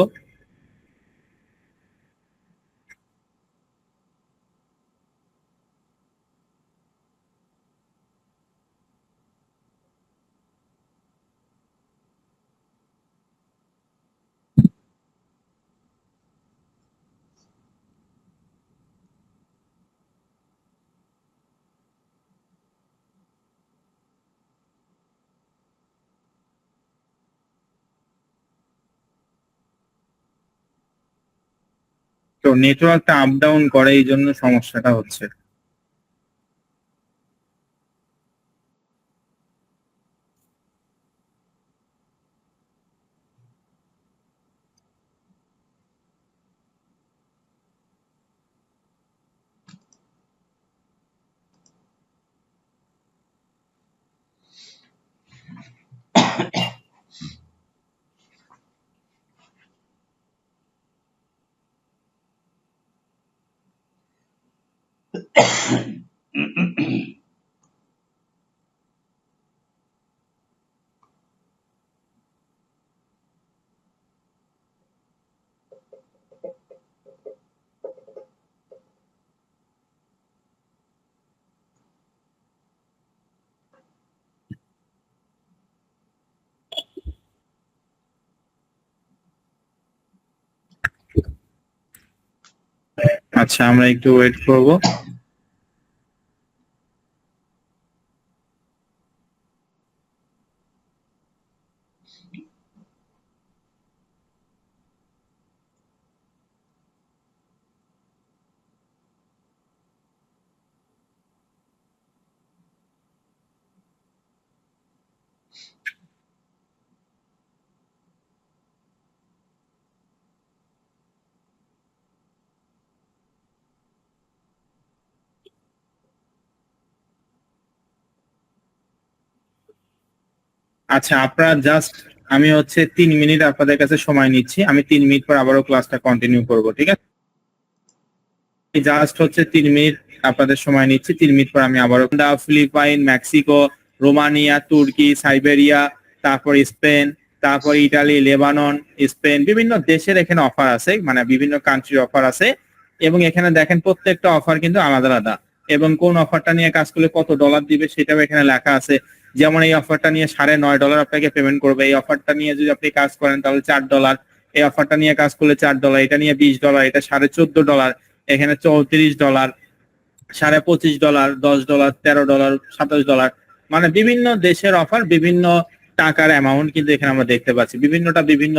তো নেটওয়ার্কটা আপ ডাউন করে, এই জন্য সমস্যাটা হচ্ছে। আচ্ছা, আমরা একটু ওয়েট করব। আচ্ছা, আপনারা জাস্ট, আমি হচ্ছে 3 মিনিট আপনাদের কাছে সময় নিচ্ছি। আমি 3 মিনিট পর আবারও ক্লাসটা কন্টিনিউ করব, ঠিক আছে? জাস্ট হচ্ছে 3 মিনিট আপনাদের সময় নিচ্ছি, 3 মিনিট পর আমি আবারও ফিলিপাইন, মেক্সিকো, রোমানিয়া, তুর্কি, সাইবেরিয়া, তারপর স্পেন, তারপর ইটালি, লেবানন, স্পেন, বিভিন্ন দেশের এখানে অফার আছে, মানে বিভিন্ন কান্ট্রির অফার আছে। এবং এখানে দেখেন প্রত্যেকটা অফার কিন্তু আলাদা আলাদা, এবং কোন অফারটা নিয়ে কাজ করলে কত ডলার দিবে সেটাও এখানে লেখা আছে। যেমন এই অফারটা নিয়ে $9.5 আপনাকে পেমেন্ট করবে, এই অফারটা নিয়ে যদি আপনি কাজ করেন তাহলে $4, এই অফারটা নিয়ে কাজ করলে $4, এটা নিয়ে $20, এটা $14.5, এখানে $34, $25.5, $10, $13, $27, মানে বিভিন্ন দেশের অফার, বিভিন্ন টাকার অ্যামাউন্ট কিন্তু এখানে আমরা দেখতে পাচ্ছি। বিভিন্নটা বিভিন্ন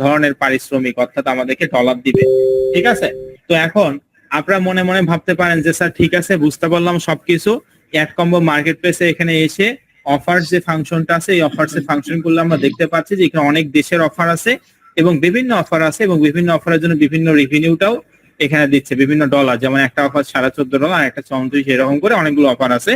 ধরনের পারিশ্রমিক, অর্থাৎ আমাদেরকে ডলার দিবে। ঠিক আছে, তো এখন আপনারা মনে মনে ভাবতে পারেন যে স্যার ঠিক আছে, বুঝতে পারলাম সবকিছু, অ্যাড কম্বো মার্কেট প্লেসে এখানে এসে অফার যে ফাংশনটা আছে, এই অফার ফাংশন গুলো আমরা দেখতে পাচ্ছি যে এখানে অনেক দেশের অফার আছে এবং বিভিন্ন অফার আছে, এবং বিভিন্ন অফারের জন্য বিভিন্ন রেভিনিউটাও এখানে দিচ্ছে, বিভিন্ন ডলার। যেমন একটা অফার $14.5, একটা 34, এরকম করে অনেকগুলো অফার আছে।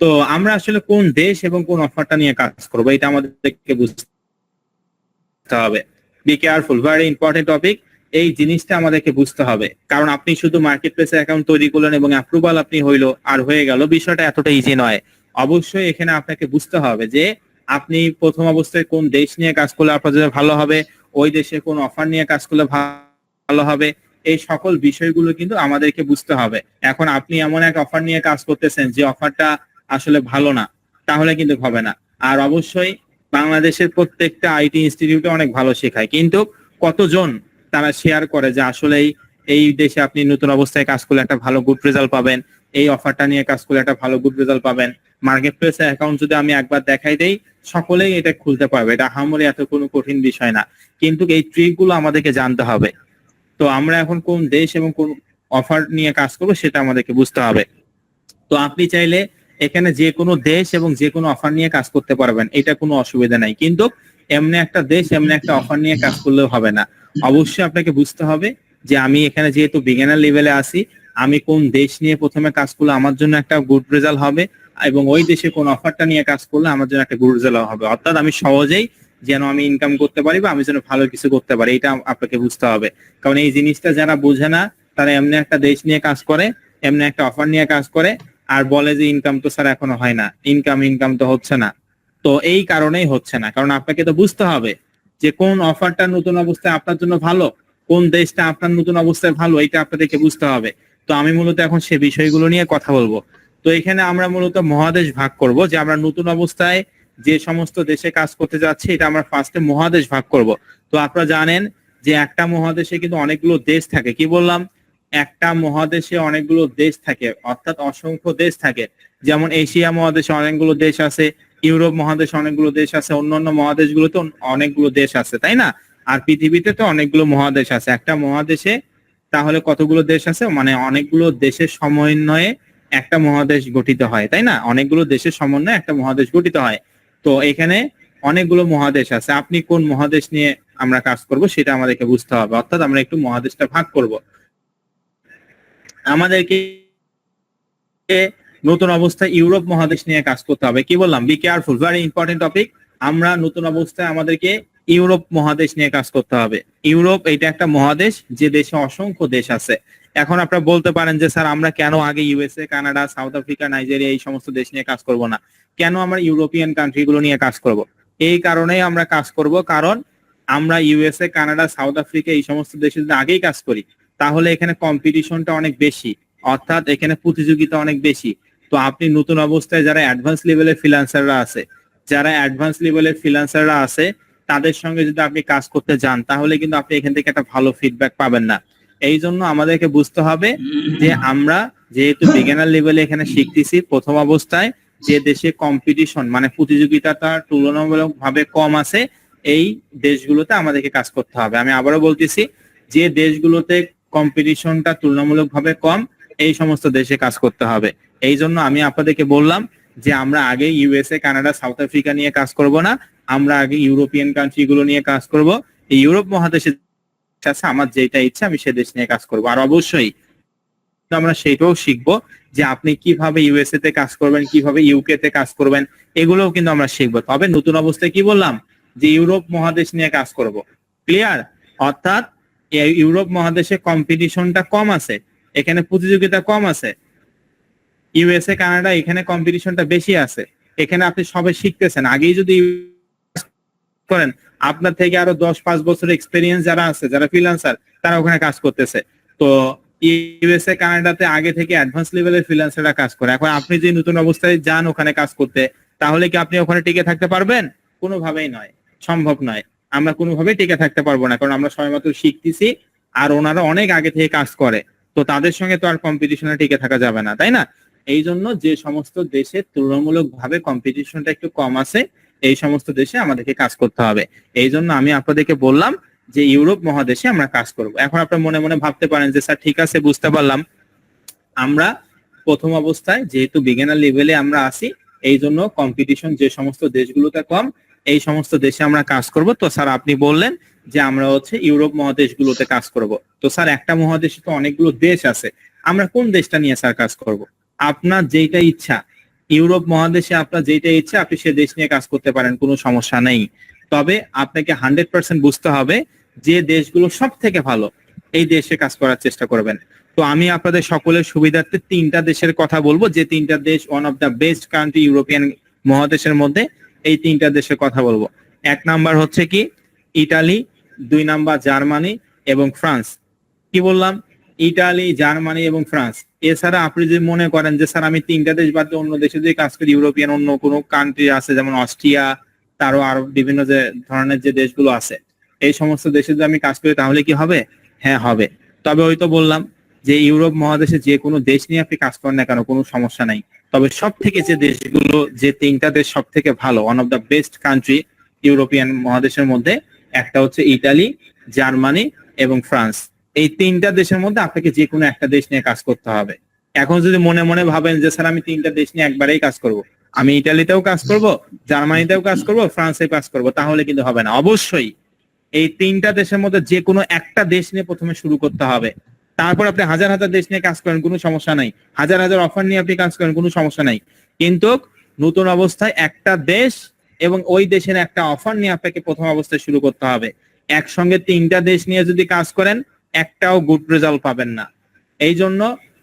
তো আমরা আসলে কোন দেশ এবং কোন অফারটা নিয়ে কাজ করবো এটা আমাদেরকে বুঝতে হবে। Be careful, very important topic. এই জিনিসটা আমাদেরকে বুঝতে হবে, কারণ আপনি শুধু মার্কেট প্লেসে অ্যাকাউন্ট তৈরি করলেন এবং অ্যাপ্রুভাল আপনি হইলো আর হয়ে গেল, বিষয়টা এতটা ইজি নয়। অবশ্যই এখানে আপনাকে বুঝতে হবে যে আপনি প্রথম অবস্থায় কোন দেশ নিয়ে কাজ করলে আপনার জন্য ভালো হবে, ওই দেশে কোন অফার নিয়ে কাজ করলে ভালো হবে, এই সকল বিষয়গুলো কিন্তু আমাদেরকে বুঝতে হবে। এখন আপনি এমন এক অফার নিয়ে কাজ করতেছেন যে অফারটা আসলে ভালো না, তাহলে কিন্তু হবে না। আর অবশ্যই বাংলাদেশের প্রত্যেকটা আইটি ইনস্টিটিউটে অনেক ভালো শেখায়, কিন্তু কতজন তারা শেয়ার করে যে আসলে এই দেশে আপনি নতুন অবস্থায় কাজ করলে একটা ভালো গুড রেজাল্ট পাবেন, এই অফারটা নিয়ে কাজ করলে একটা ভালো গুড রেজাল্ট পাবেন। মার্কেট প্লেসে অ্যাকাউন্ট যদি আমি একবার দেখাই দেই, সকলেই এটা খুলতে পারবে, এটা আহামরি এত কোনো কঠিন বিষয় না, কিন্তু এই ট্রিক গুলো আমাদেরকে জানতে হবে। তো আমরা এখন কোন দেশ এবং কোন অফার নিয়ে কাজ করবো সেটা আমাদেরকে বুঝতে হবে। তো আপনি চাইলে এখানে যে কোনো দেশ এবং যে কোনো অফার নিয়ে কাজ করতে পারবেন, এটা কোনো অসুবিধা নাই, কিন্তু এমনি একটা দেশ এমনি একটা অফার নিয়ে কাজ করলেও হবে না। অবশ্যই আপনাকে বুঝতে হবে যে আমি এখানে যেহেতু বিগিনার লেভেলে আছি, আমি কোন দেশ নিয়ে প্রথমে কাজ করলে আমার জন্য একটা গুড রেজাল্ট হবে, এবং ওই দেশে কোন অফারটা নিয়ে কাজ করলে আমার জন্য একটা গুড রেজাল্ট হবে, অর্থাৎ আমি সহজেই যেন আমি ইনকাম করতে পারি বা আমি যেন ভালো কিছু করতে পারি, এটা আপনাকে বুঝতে হবে। কারণ এই জিনিসটা যারা বোঝে না, তারা এমনি একটা দেশ নিয়ে কাজ করে, এমনি একটা অফার নিয়ে কাজ করে, আর বলে যে ইনকাম তো স্যার এখনো হয় না, ইনকাম তো হচ্ছে না। তো এই কারণেই হচ্ছে না, কারণ আপনাকে তো বুঝতে হবে যে কোন অফারটা নতুন অবস্থায় আপনার জন্য ভালো, কোন দেশটা আপনার নতুন অবস্থায় ভালো, এটা আপনাদেরকে বুঝতে হবে। তো আমি মূলত এখন সে বিষয়গুলো নিয়ে কথা বলবো। তো এখানে আমরা মূলত মহাদেশ ভাগ করব, যে আমরা নতুন অবস্থায় যে সমস্ত দেশে কাজ করতে যাচ্ছি এটা আমরা ফার্স্টে মহাদেশ ভাগ করব। তো আপনারা জানেন যে একটা মহাদেশে কিন্তু অনেকগুলো দেশ থাকে, কি বললাম, একটা মহাদেশে অনেকগুলো দেশ থাকে, অর্থাৎ অসংখ্য দেশ থাকে। যেমন এশিয়া মহাদেশে অনেকগুলো দেশ আছে, ইউরোপ মহাদেশে অনেকগুলো দেশ আছে, অন্যান্য মহাদেশগুলোতে অনেকগুলো দেশ আছে, তাই না? আর পৃথিবীতে তো অনেকগুলো মহাদেশ আছে। একটা মহাদেশে তাহলে কতগুলো দেশ আছে, মানে অনেকগুলো দেশের সমন্বয়ে একটা মহাদেশ গঠিত হয়, তাই না? অনেকগুলো দেশের সমন্বয়ে একটা মহাদেশ গঠিত হয়। তো এখানে অনেকগুলো মহাদেশ আছে, আপনি কোন মহাদেশ নিয়ে আমরা কাজ করব সেটা আমাদেরকে বুঝতে হবে, অর্থাৎ আমরা একটু মহাদেশটা ভাগ করব। আমাদেরকে নতুন অবস্থায় ইউরোপ মহাদেশ নিয়ে কাজ করতে হবে, কি বললাম, be careful, very important topic. আমরা নতুন অবস্থায় আমাদেরকে ইউরোপ মহাদেশ নিয়ে কাজ করতে হবে। ইউরোপ এটা একটা মহাদেশ যে দেশে অসংখ্য দেশ আছে। এখন আপনারা বলতে পারেন যে স্যার আমরা কেন আগে USA, Canada, south Africa, Nigeria এই সমস্ত দেশ নিয়ে কাজ করব না, কেন আমরা ইউরোপিয়ান কান্ট্রি গুলো নিয়ে কাজ করব? এই কারণেই আমরা কাজ করব, কারণ আমরা ইউএসএ, কানাডা, সাউথ আফ্রিকা এই সমস্ত দেশে যদি আগেই কাজ করি তাহলে এখানে কম্পিটিশনটা অনেক বেশি, অর্থাৎ এখানে প্রতিযোগিতা অনেক বেশি। তো আপনি নতুন অবস্থায় যারা অ্যাডভান্স লেভেলের ফ্রিল্যান্সাররা আছে তাদের সঙ্গে যদি আপনি কাজ করতে যান তাহলে কিন্তু আপনি এখান থেকে একটা ভালো ফিডব্যাক পাবেন না। এই জন্য আমাদেরকে বুঝতে হবে যে আমরা যেহেতু বিগিনার লেভেলে এখানে শিখতেছি, প্রথম অবস্থায় যে দেশে কম্পিটিশন মানে প্রতিযোগিতাটা তুলনামূলকভাবে কম আছে এই দেশগুলোতে আমাদেরকে কাজ করতে হবে। আমি আবারও বলতেছি, যে দেশগুলোতে কম্পিটিশনটা তুলনামূলকভাবে কম এই সমস্ত দেশে কাজ করতে হবে। এই জন্য আমি আপনাদেরকে বললাম যে আমরা আগে ইউএসএ, কানাডা, সাউথ আফ্রিকা নিয়ে কাজ করব না, আমরা আগে ইউরোপিয়ান কান্ট্রি গুলো নিয়ে কাজ করব। এই ইউরোপ মহাদেশে আমার যেটা ইচ্ছা আমি সে দেশ নিয়ে কাজ করব। আর অবশ্যই আমরা সেটাও শিখবো যে আপনি কিভাবে ইউএসএ তে কাজ করবেন, কিভাবে ইউকে তে কাজ করবেন, এগুলোও কিন্তু আমরা শিখবো। তবে নতুন অবস্থায় কি বললাম, যে ইউরোপ মহাদেশ নিয়ে কাজ করব। ক্লিয়ার? অর্থাৎ ইউরোপ মহাদেশে কম্পিটিশনটা কম আছে এখানে প্রতিযোগিতা কম আছে। ইউএসএ কানাডা এখানে কম্পিটিশনটা বেশি আছে, এখানে আপনি সবে শিখতেছেন। আগেই যদি করেন, আপনার থেকে আরো 10-5 বছর এক্সপেরিয়েন্স যারা আছে, যারা ফ্রিল্যান্সার, তারা ওখানে কাজ করতেছে। তো ইউএসএ কানাডাতে আগে থেকে অ্যাডভান্স লেভেলের ফ্রিল্যান্সাররা কাজ করে। এখন আপনি যে নতুন অবস্থায় যান ওখানে কাজ করতে, তাহলে কি আপনি ওখানে টিকে থাকতে পারবেন? কোনোভাবেই নয়, সম্ভব নয়। আমরা কোনোভাবেই টিকে থাকতে পারবো না, কারণ আমরা সবেমাত্র শিখতেছি, আর ওনারা অনেক আগে থেকে কাজ করে। তো তাদের সঙ্গে তো আর কম্পিটিশনে টিকে থাকা যাবে না, তাই না? এই জন্য যে সমস্ত দেশে তুলনামূলকভাবে কম্পিটিশনটা একটু কম আছে, এই সমস্ত দেশে আমাদেরকে কাজ করতে হবে। এই জন্য আমি আপনাদেরকে বললাম যে ইউরোপ মহাদেশে আমরা কাজ করব। এখন আপনার মনে মনে ভাবতে পারেন যে স্যার ঠিক আছে, বুঝতে পারলাম, আমরা প্রথম অবস্থায় যেহেতু বিগিনার লেভেলে আমরা আছি, এই জন্য কম্পিটিশন যে সমস্ত দেশগুলোতে কম, এই সমস্ত দেশে আমরা কাজ করব। তো স্যার আপনি বললেন যে আমরা হচ্ছে ইউরোপ মহাদেশগুলোতে কাজ করব। তো স্যার একটা মহাদেশে তো অনেকগুলো দেশ আছে, আমরা কোন দেশটা নিয়ে স্যার কাজ করব? আপনার যেটা ইচ্ছা, ইউরোপ মহাদেশে আপনার যেটা ইচ্ছা আপনি সে দেশ নিয়ে কাজ করতে পারেন, কোনো সমস্যা নেই। তবে আপনাকে 100% বুঝতে হবে যে দেশগুলো সব থেকে ভালো, এই দেশে কাজ করার চেষ্টা করবেন। তো আমি আপনাদের সকলের সুবিধার্থে 3টা দেশের কথা বলবো, যে 3টা দেশ one of the best country European মহাদেশের মধ্যে। এই 3টা দেশের কথা বলবো। 1 নাম্বার হচ্ছে কি ইটালি, 2 নাম্বার জার্মানি এবং ফ্রান্স। কি বললাম? ইটালি, জার্মানি এবং ফ্রান্স। এছাড়া আপনি যদি মনে করেন যে স্যার আমি 3টা দেশ বাদ দিয়ে অন্য দেশে যদি কাজ করি, ইউরোপিয়ান অন্য কোনো কান্ট্রি আছে যেমন অস্ট্রিয়া, তারও আরো বিভিন্ন যে ধরনের যে দেশগুলো আছে, এই সমস্ত দেশে যদি আমি কাজ করি তাহলে কি হবে? হ্যাঁ হবে। তবে ওই তো বললাম যে ইউরোপ মহাদেশে যে কোনো দেশ নিয়ে আপনি কাজ করেন না কেন, কোনো সমস্যা নাই। তবে সব থেকে যে দেশগুলো, যে 3টা দেশ সব থেকে ভালো, one of the best country European মহাদেশের মধ্যে, একটা হচ্ছে ইটালি, জার্মানি এবং ফ্রান্স। এই 3টা দেশের মধ্যে আপনাকে যে কোনো একটা দেশ নিয়ে কাজ করতে হবে। এখন যদি মনে মনে ভাবেন যে স্যার আমি 3টা দেশ নিয়ে একবারেই কাজ করব, আমি ইটালিতেও কাজ করব, জার্মানিতেও কাজ করব, ফ্রান্সে কাজ করব, তাহলে কিন্তু হবে না। অবশ্যই এই 3টা দেশের মধ্যে যে কোনো একটা দেশ নিয়ে প্রথমে শুরু করতে হবে। তারপর আপনি হাজার হাজার দেশ নিয়ে কাজ করেন, কোনো সমস্যা নাই। হাজার হাজার অফার নিয়ে আপনি কাজ করেন, কোনো সমস্যা নাই। কিন্তু নতুন অবস্থায় একটা দেশ এবং ওই দেশের একটা অফার নিয়ে আপনাকে প্রথম অবস্থায় শুরু করতে হবে। একসঙ্গে 3টা দেশ নিয়ে যদি কাজ করেন, একটাও গুড রেজাল্ট পাবেন না। এই জন্য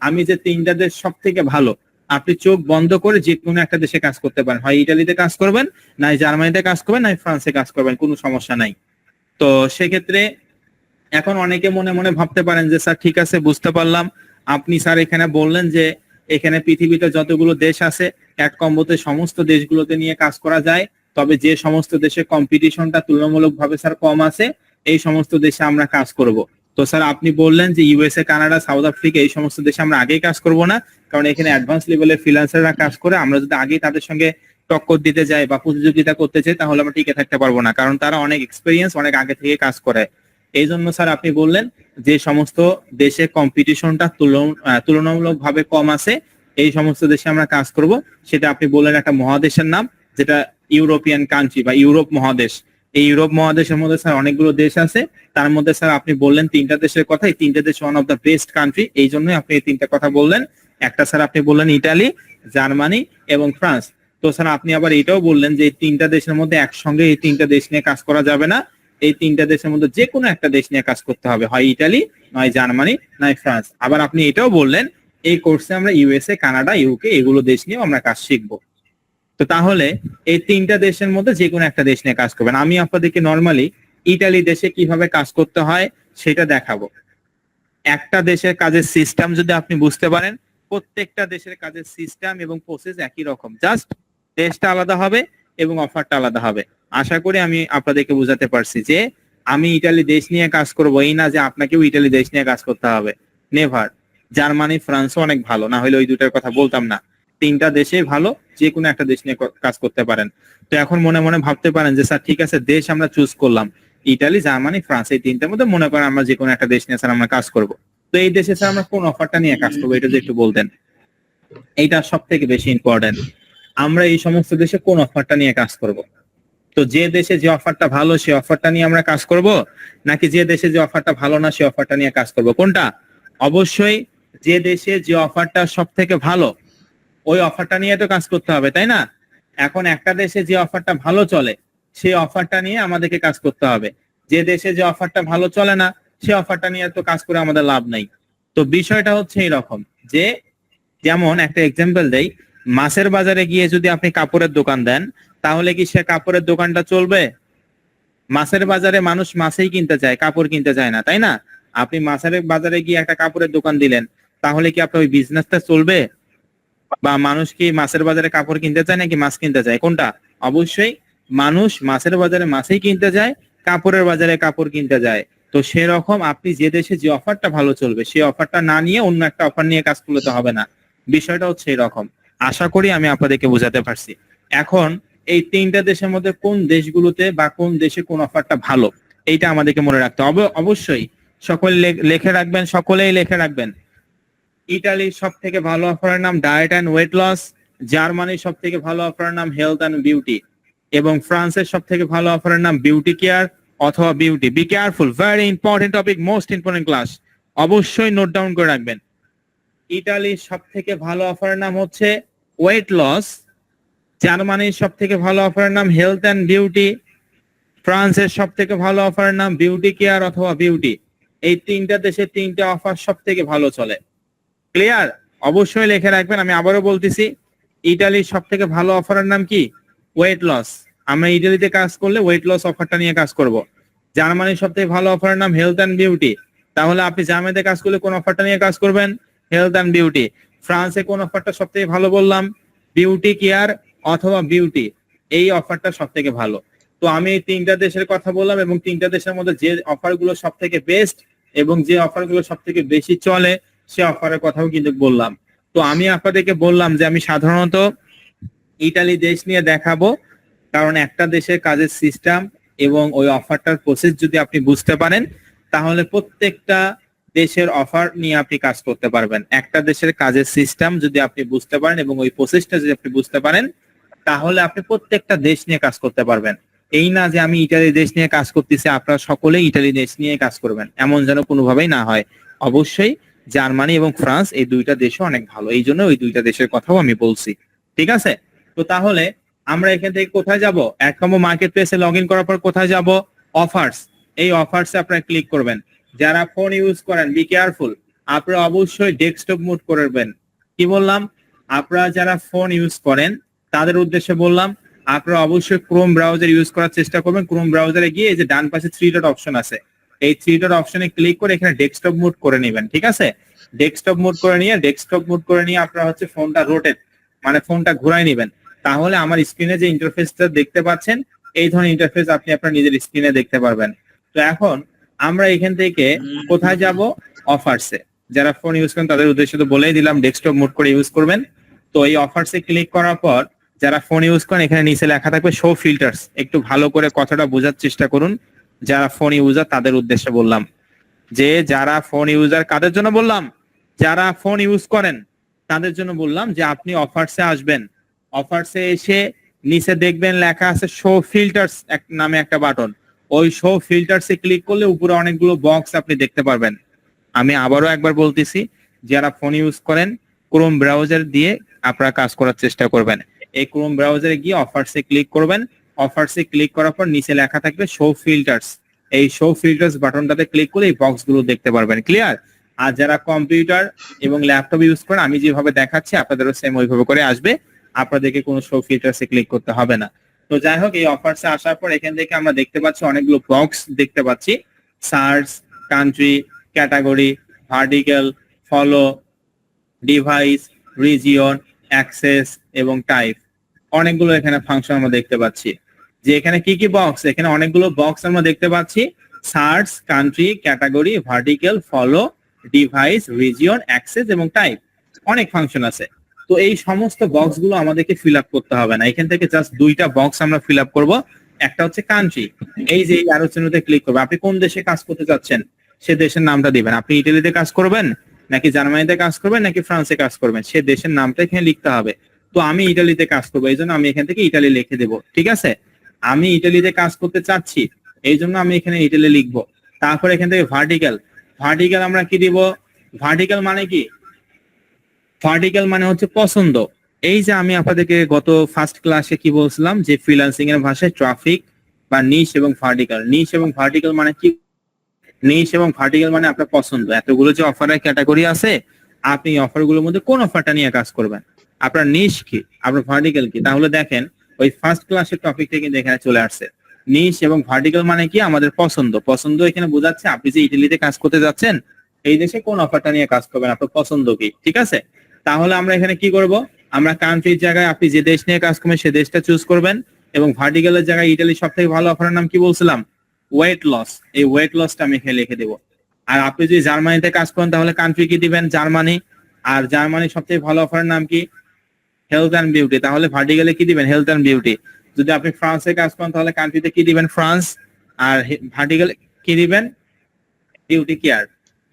আমি যে 3টা দেশ সব থেকে ভালো, আপনি চোখ বন্ধ করে যে কোনো একটা দেশে কাজ করতে পারেন। হয় ইটালিতে কাজ করবেন, নাই জার্মানিতে কাজ করবেন, নাই ফ্রান্সে কাজ করবেন, কোনো সমস্যা নাই। তো সেক্ষেত্রে এখন অনেকে মনে মনে ভাবতে পারেন যে স্যার ঠিক আছে, বুঝতে পারলাম, আপনি স্যার এখানে বললেন যে এখানে পৃথিবীতে যতগুলো দেশ আছে এক কম্বোতে সমস্ত দেশগুলোতে নিয়ে কাজ করা যায়, তবে যে সমস্ত দেশে কম্পিটিশনটা তুলনামূলকভাবে স্যার কম আছে, এই সমস্ত দেশে আমরা কাজ করব। তো স্যার আপনি বললেন যে ইউএসএ, কানাডা, সাউথ আফ্রিকা, এই সমস্ত দেশে আমরা আগেই কাজ করব না, কারণ এখানে অ্যাডভান্স লেভেলের ফ্রিল্যান্সাররা কাজ করে। আমরা যদি আগেই তাদের সঙ্গে টক্কর দিতে যাই বা প্রতিযোগিতা করতে চাই, তাহলে আমরা টিকে থাকতে পারবো না, কারণ তারা অনেক এক্সপিরিয়েন্স, অনেক আগে থেকে কাজ করে। এই জন্য স্যার আপনি বললেন যে সমস্ত দেশে কম্পিটিশনটা তুলনামূলকভাবে কম আছে, এই সমস্ত দেশে আমরা কাজ করব। সেটা আপনি বললেন একটা মহাদেশের নাম, যেটা ইউরোপিয়ান কান্ট্রি বা ইউরোপ মহাদেশ। এই ইউরোপ মহাদেশের মধ্যে স্যার অনেকগুলো দেশ আছে, তার মধ্যে স্যার আপনি বললেন 3টা দেশের কথা। এই 3টে দেশ one of the best country, এই জন্যই আপনি এই 3টা কথা বললেন। একটা স্যার আপনি বললেন ইটালি, জার্মানি এবং ফ্রান্স। তো স্যার আপনি আবার এটাও বললেন যে এই 3টা দেশের মধ্যে একসঙ্গে এই 3টা দেশ নিয়ে কাজ করা যাবে না, এই 3টা দেশের মধ্যে যে কোনো একটা দেশ নিয়ে কাজ করতে হবে, হয় ইটালি, নয় জার্মানি, নয় ফ্রান্স। আবার আপনি এটাও বললেন এই কোর্সে আমরা ইউএসএ, কানাডা, ইউকে এগুলো দেশ নিয়ে আমরা কাজ শিখবো। তো তাহলে এই 3টা দেশের মধ্যে যে কোনো একটা দেশ নিয়ে কাজ করবেন। আমি আপনাদেরকে নর্মালি ইটালি দেশে কিভাবে কাজ করতে হয় সেটা দেখাবো। একটা দেশের কাজের সিস্টেম যদি আপনি বুঝতে পারেন, প্রত্যেকটা দেশের কাজের সিস্টেম এবং প্রসেস একই রকম, জাস্ট দেশটা আলাদা হবে এবং অফারটা আলাদা হবে। আশা করি আমি আপনাদেরকে বুঝাতে পারছি যে আমি ইটালি দেশ নিয়ে কাজ করবো, এই না যে আপনাকেও ইটালি দেশ নিয়ে কাজ করতে হবে, নেভার। জার্মানি, ফ্রান্সও অনেক ভালো, না হলে ওই দুটার কথা বলতাম না। 3টা দেশে ভালো, যে কোনো একটা দেশ নিয়ে কাজ করতে পারেন। তো এখন মনে মনে ভাবতে পারেন যে স্যার ঠিক আছে, দেশ আমরা চুজ করলাম ইটালি, জার্মানি, ফ্রান্স, এই 3টার মধ্যে মনে করেন আমরা যে কোনো একটা দেশ নিয়ে স্যার আমরা কাজ করব। তো এই দেশে স্যার আমরা কোন অফারটা নিয়ে কাজ করবো, এটা যদি একটু বলতেন। এইটা সব থেকে বেশি ইম্পর্টেন্ট, আমরা এই সমস্ত দেশে কোন অফারটা নিয়ে কাজ করব। তো যে দেশে যে অফারটা ভালো সে অফারটা নিয়ে আমরা কাজ করব, নাকি যে দেশে যে অফারটা ভালো না সে অফারটা নিয়ে কাজ করব, কোনটা? অবশ্যই যে দেশে যে অফারটা সব থেকে ভালো ওই অফারটা নিয়ে তো কাজ করতে হবে, তাই না? এখন একটা দেশে যে অফারটা ভালো চলে সেই অফারটা নিয়ে আমাদেরকে কাজ করতে হবে। যে দেশে যে অফারটা ভালো চলে না সে অফারটা নিয়ে তো কাজ করে আমাদের লাভ নাই। তো বিষয়টা হচ্ছে এরকম যে, যেমন একটা এক্সাম্পল দেই, মাছের বাজারে গিয়ে যদি আপনি কাপড়ের দোকান দেন, তাহলে কি সে কাপড়ের দোকানটা চলবে? মাছের বাজারে মানুষ মাছই কিনতে চায়, কাপড় কিনতে চায় না, তাই না? আপনি মাছের বাজারে গিয়ে একটা কাপড়ের দোকান দিলেন, তাহলে কি আপনার ওই বিজনেসটা চলবে? বা মানুষ কি মাছের বাজারে কাপড় কিনতে চায় নাকি মাছ কিনতে চায়? কোনটা? অবশ্যই মানুষ মাছের বাজারে মাছই কিনতে যায়, কাপড়ের বাজারে কাপড় কিনতে যায়। তো সেরকম আপনি যে দেশে যে অফারটা ভালো চলবে, সেই অফারটা না নিয়ে অন্য একটা অফার নিয়ে কাজ করলে তো হবে না। বিষয়টা হচ্ছে এরকম। আশা করি আমি আপনাদেরকে বোঝাতে পারছি। এখন এই তিনটা দেশের মধ্যে কোন দেশগুলোতে বা কোন দেশে কোন অফারটা ভালো, এইটা আমাদেরকে মনে রাখতে হবে। অবশ্যই সকলে লিখে রাখবেন, সকলেই লিখে রাখবেন। ইটালির সব থেকে ভালো অফারের নাম ডায়েট অ্যান্ড ওয়েট লস, জার্মানির সব থেকে ভালো অফারের নাম হেলথ অ্যান্ড বিউটি, এবং ফ্রান্সের সব থেকে ভালো অফারের নাম বিউটি কেয়ার অথবা beauty. Be careful, very important topic, most important class, অবশ্যই নোট ডাউন করে রাখবেন। ইটালির সব থেকে ভালো অফারের নাম হচ্ছে ওয়েট লস, জার্মানির সব থেকে ভালো অফারের নাম হেলথ অ্যান্ড বিউটি, ফ্রান্সের সব থেকে ভালো অফারের নাম বিউটি কেয়ার অথবা বিউটি। এই তিনটা দেশে তিনটা অফার সব থেকে ভালো চলে। ক্লিয়ার? অবশ্যই লিখে রাখবেন। আমি আবারও বলতেছি, ইটালির সব থেকে ভালো অফারের নাম কি? Weight loss. আমরা ইটালিতে কাজ করলে ওয়েট লস অফারটা নিয়ে কাজ করব। জার্মানির সব থেকে ভালো অফারের নাম হেলথ অ্যান্ড বিউটি, তাহলে আপনি জার্মানিতে কাজ করলে কোন অফারটা নিয়ে কাজ করবেন? Health and beauty. ফ্রান্সে কোন অফারটা সব থেকে ভালো বললাম? বিউটি কেয়ার অথবা বিউটি, এই অফারটা সব থেকে ভালো। তো আমি এই তিনটা দেশের কথা বললাম, এবং তিনটা দেশের মধ্যে যে অফারগুলো সব থেকে বেস্ট এবং যে অফারগুলো সব থেকে বেশি চলে, সে অফারের কথাও কিন্তু বললাম। তো আমি আপনাদেরকে বললাম যে আমি সাধারণত ইতালি দেশ নিয়ে দেখাবো, কারণ একটা দেশের কাজের সিস্টেম এবং ওই অফারটার প্রসেস যদি আপনি বুঝতে পারেন, তাহলে প্রত্যেকটা দেশের অফার নিয়ে আপনি কাজ করতে পারবেন। একটা দেশের কাজের সিস্টেম যদি আপনি বুঝতে পারেন এবং ওই প্রসেসটা যদি আপনি বুঝতে পারেন, তাহলে আপনি প্রত্যেকটা দেশ নিয়ে কাজ করতে পারবেন। এই না যে আমি ইতালি দেশ নিয়ে কাজ করতেছি, আপনারা সকলেই ইতালি দেশ নিয়ে কাজ করবেন, এমন যেন কোনোভাবেই না হয়। অবশ্যই জার্মানি এবং ফ্রান্স এই দুইটা দেশও অনেক ভালো, এই জন্য ওই দুইটা দেশের কথাও আমি বলছি। ঠিক আছে? তো তাহলে আমরা এখান থেকে কোথায় যাব? অ্যাডকম্বো মার্কেট প্লেসে লগ ইন করার পর কোথায় যাব? অফার্স। এই অফার্সে আপনারা ক্লিক করবেন। যারা ফোন ইউজ করেন, বি কেয়ারফুল, আপনারা অবশ্যই ডেস্কটপ মোড করবেন। কি বললাম? আপনারা যারা ফোন ইউজ করেন তাদের উদ্দেশ্যে বললাম, আপনারা অবশ্যই ক্রোম ব্রাউজার ইউজ করার চেষ্টা করবেন। ক্রোম ব্রাউজারে গিয়ে এই যে ডান পাশে 3 ডট অপশন আছে, এই 3 ডট অপশনে ক্লিক করে এখানে ডেস্কটপ মোড করে নেবেন। ঠিক আছে? ডেস্কটপ মোড করে নিয়ে আপনারা হচ্ছে ফোনটা রোটেট, মানে ফোনটা ঘুরাই নেবেন। তাহলে আমার স্ক্রিনে যে ইন্টারফেসটা দেখতে পাচ্ছেন, এই ধরনের ইন্টারফেস আপনি আপনার নিজের স্ক্রিনে দেখতে পারবেন। তো এখন আমরা এখান থেকে কোথায় যাব? অফার্সে। যারা ফোন ইউজ করেন তাদের উদ্দেশ্যে তো বলেই দিলাম, ডেস্কটপ মোড করে ইউজ করবেন। তো এই অফার্সে ক্লিক করার পর যারা ফোন ইউজ করেন, এখানে নিচে লেখা থাকবে শো ফিল্টার্স। একটু ভালো করে কথাটা বোঝার চেষ্টা করুন। যারা ফোন ইউজার তাদের উদ্দেশ্যে বললাম, যে যারা ফোন ইউজার, কাদের জন্য বললাম? যারা ফোন ইউজ করেন তাদের জন্য বললাম যে আপনি অফার্সে আসবেন। অফার্সে এসে নিচে দেখবেন লেখা আছে শো ফিল্টার্স নামে একটা বাটন। ওই শো ফিল্টার্সে ক্লিক করলে উপরে অনেকগুলো বক্স আপনি দেখতে পারবেন। আমি আবারও একবার বলতেছি, যারা ফোন ইউজ করেন ক্রোম ব্রাউজার দিয়ে আপনারা কাজ করার চেষ্টা করবেন। এই ক্রোম ব্রাউজারে গিয়ে অফার্সে ক্লিক করবেন। অফার্সে ক্লিক করার পর নিচে লেখা থাকবে শো ফিল্টার্স। এই শো ফিল্টার্স বাটনটাতে ক্লিক করে এই বক্সগুলো দেখতে পারবেন। ক্লিয়ার? আর যারা কম্পিউটার এবং ল্যাপটপ ইউজ করেন, আমি যেভাবে দেখাচ্ছি আপনাদেরও সেম ওইভাবে করে আসবে, আপনাদেরকে কোনো শো ফিল্টার্সে ক্লিক করতে হবে না। তো যাই হোক, এই অফার্সে আসার পর এখান থেকে আমরা দেখতে পাচ্ছি অনেকগুলো বক্স দেখতে পাচ্ছি, search, country, category, vertical, follow, device, region, access এবং টাইপ। অনেকগুলো এখানে ফাংশন আমরা দেখতে পাচ্ছি। যে এখানে কি কি বক্স? এখানে অনেকগুলো বক্স আমরা দেখতে পাচ্ছি, search, country, category, vertical, follow, device, region, access এবং টাইপ। অনেক ফাংশন আছে। তো এই সমস্ত বক্স গুলো আমাদেরকে ফিল আপ করতে হবে না। এখান থেকে জাস্ট দুইটা বক্স আমরা ফিল আপ করবো। একটা হচ্ছে কান্ট্রি, এই যে এই অ্যারো চিহ্নতে ক্লিক করবে। আপনি কোন দেশে কাজ করতে চাচ্ছেন সে দেশের নামটা দিবেন। আপনি ইটালিতে কাজ করবেন নাকি জার্মানিতে কাজ করবেন নাকি ফ্রান্সে কাজ করবেন, সে দেশের নামটা এখানে লিখতে হবে। তো আমি ইটালিতে কাজ করবো, এই জন্য আমি এখান থেকে ইটালি লিখে দেবো। ঠিক আছে? আমি ইটালিতে কাজ করতে চাচ্ছি, এই জন্য আমি এখানে ইটালি লিখবো। তারপর এখান থেকে ভার্টিক্যাল। ভার্টিক্যাল আমরা কি দিব? ভার্টিক্যাল মানে কি? ভার্টিক্যাল মানে হচ্ছে পছন্দ। এই যে আমি আপনাদেরকে গত ফার্স্ট ক্লাসে কি বলছিলাম, যে ফ্রিল্যান্সিং এর ভাষায় ট্রাফিক বা নিশ এবং ভার্টিক্যাল। নিশ এবং ভার্টিক্যাল মানে কি? নিশ এবং ভার্টিক্যাল মানে আপনার পছন্দ। এতগুলো যে অফারের ক্যাটাগরি আছে, আপনি অফারগুলোর মধ্যে কোন অফারটা নিয়ে কাজ করবেন, আপনার নিশ কি, আপনার ভার্টিক্যাল কি। তাহলে দেখেন ওই ফার্স্ট ক্লাসের টপিকটা কিন্তু এখানে চলে আসছে। নিশ এবং ভার্টিক্যাল মানে কি, আমাদের পছন্দ। পছন্দ এখানে বোঝাচ্ছে আপনি যে ইটালিতে কাজ করতে যাচ্ছেন, এই দেশে কোন অফারটা নিয়ে কাজ করবেন, আপনার পছন্দ কি। ঠিক আছে, তাহলে আমরা এখানে কি করব, আমরা কান্ট্রির জায়গায় আপনি যে দেশ নিয়ে কাজ করবেন সে দেশটা চুজ করবেন, এবং ভার্টিক্যালের জায়গায় ইটালির সব থেকে ভালো অফারের নাম কি বলছিলাম, ওয়েট লস। এই ওয়েট লসটা আমি এখানে লিখে দেবো। আর আপনি যদি জার্মানিতে কাজ করেন তাহলে কান্ট্রি কি দিবেন, জার্মানি। আর জার্মানির সবথেকে ভালো অফারের নাম কি, হেলথ অ্যান্ড বিউটি, তাহলে ভার্টিক্যালে কি দিবেন, হেলথ অ্যান্ড বিউটি। যদি আপনি ফ্রান্সে কাজ করেন তাহলে কান্ট্রিতে কি দিবেন, ফ্রান্স। আর ভার্টিক্যালে কি দিবেন, বিউটি কেয়ার।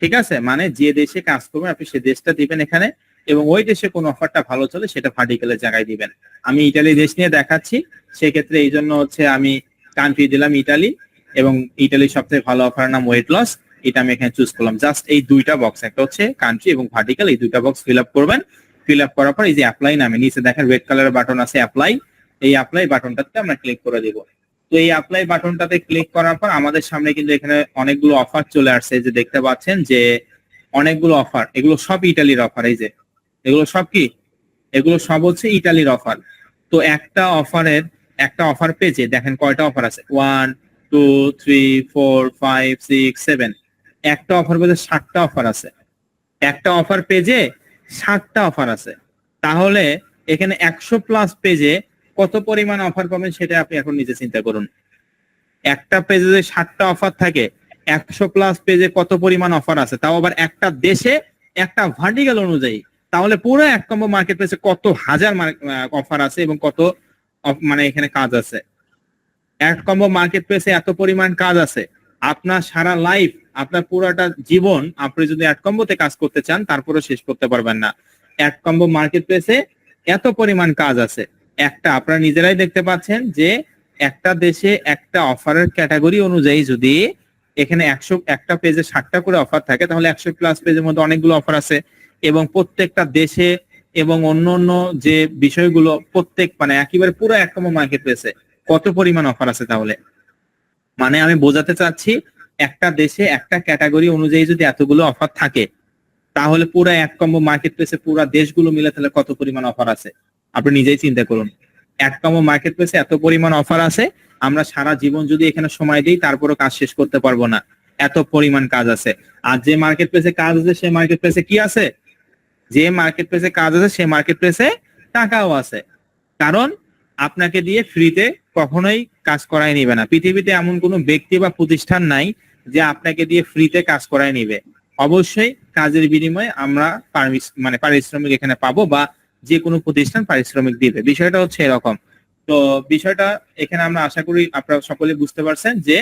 ঠিক আছে, মানে যে দেশে কাজ করবেন আপনি সে দেশটা দিবেন এখানে, এবং ওই দেশে কোন অফারটা ভালো চলে সেটা ভার্টিক্যালের জায়গায় দিবেন। আমি ইটালি দেশ নিয়ে দেখাচ্ছি, সেক্ষেত্রে এই জন্য হচ্ছে আমি কান্ট্রি দিলাম ইটালি, এবং ইটালির সবথেকে ভালো অফারের নাম ওয়েট লস, এটা আমি এখানে চুজ করলাম। জাস্ট এই দুইটা বক্স, একটা হচ্ছে কান্ট্রি এবং ভার্টিক্যাল, এই দুইটা বক্স ফিল আপ করবেন। ফিল আপ করার পর এই যে অ্যাপ্লাই নামে নিচে দেখেন রেড কালারের বাটন আছে অ্যাপ্লাই, এই অ্যাপ্লাই বাটনটাতে আমরা ক্লিক করে দিব। তো এই অ্যাপ্লাই বাটনটাতে ক্লিক করার পর আমাদের সামনে কিন্তু এখানে অনেকগুলো অফার চলে আসছে, যে দেখতে পাচ্ছেন যে অনেকগুলো অফার, এগুলো সব ইটালির অফার। এই যে এগুলো সব কি, এগুলো সব হচ্ছে ইটালির অফার। তো একটা অফারের, একটা অফার পেজে দেখেন কয়টা অফার আছে, 1 2 3 4 5 6 7, একটা অফার পেজে 60টা অফার আছে। একটা অফার পেজে 60টা অফার আছে, তাহলে এখানে 100+ পেজে কত পরিমাণ অফার পাবেন সেটা আপনি এখন নিজে চিন্তা করুন। একটা পেজে যদি 60টা অফার থাকে, 100+ পেজে কত পরিমাণ অফার আছে, তাও আবার একটা দেশে একটা ভার্টিক্যাল অনুযায়ী, তাহলে পুরো এক কম্বো মার্কেট প্লেসে কত হাজার অফার আছে এবং কত মানে এখানে কাজ আছে। এক কম্বো মার্কেট প্লেসে এত পরিমাণ কাজ আছে, আপনার সারা লাইফ, আপনার পুরোটা জীবন আপনি যদি এক কম্বোতে কাজ করতে চান তারপরে শেষ করতে পারবেন না। এক কম্বো মার্কেট প্লেসে এত পরিমাণ কাজ আছে। একটা আপনারা নিজেরাই দেখতে পাচ্ছেন যে একটা দেশে একটা অফারের ক্যাটাগরি অনুযায়ী যদি এখানে 100 একটা পেজে 60টা করে অফার থাকে, তাহলে 100+ পেজের মধ্যে অনেকগুলো অফার আছে, এবং প্রত্যেকটা দেশে এবং অন্য অন্য যে বিষয়গুলো প্রত্যেক মানে একেবারে পুরো এক কম্বো মার্কেট প্লেসে কত পরিমাণ অফার আছে। তাহলে মানে আমি বোঝাতে চাচ্ছি, একটা দেশে একটা ক্যাটাগরি অনুযায়ী যদি এতগুলো অফার থাকে, তাহলে পুরো এক কম্বো মার্কেট প্লেসে পুরো দেশগুলো মিলে তাহলে কত পরিমাণ অফার আছে আপনি নিজেই চিন্তা করুন। এক কম্বো মার্কেট প্লেসে এত পরিমাণ অফার আছে, আমরা সারা জীবন যদি এখানে সময় দিই তারপরও কাজ শেষ করতে পারবো না, এত পরিমাণ কাজ আছে। আর যে মার্কেট প্লেসে কাজ আছে সেই মার্কেট প্লেসে কি আছে, যে মার্কেট প্লেসে কাজ আছে সেই মার্কেট প্লেসে টাকাও আছে। কারণ আপনাকে দিয়ে ফ্রিতে কখনোই কাজ করাই নিবে না। পৃথিবীতে এমন কোনো ব্যক্তি বা প্রতিষ্ঠান নাই যে আপনাকে দিয়ে ফ্রিতে কাজ করাই নিবে। অবশ্যই কাজের বিনিময়ে আমরা মানে পারিশ্রমিক এখানে পাবো, বা যে কোনো প্রতিষ্ঠান পারিশ্রমিক দিবে। বিষয়টা হচ্ছে এরকম। তো বিষয়টা এখানে আমরা আশা করি আপনারা সকলে বুঝতে পারছেন যে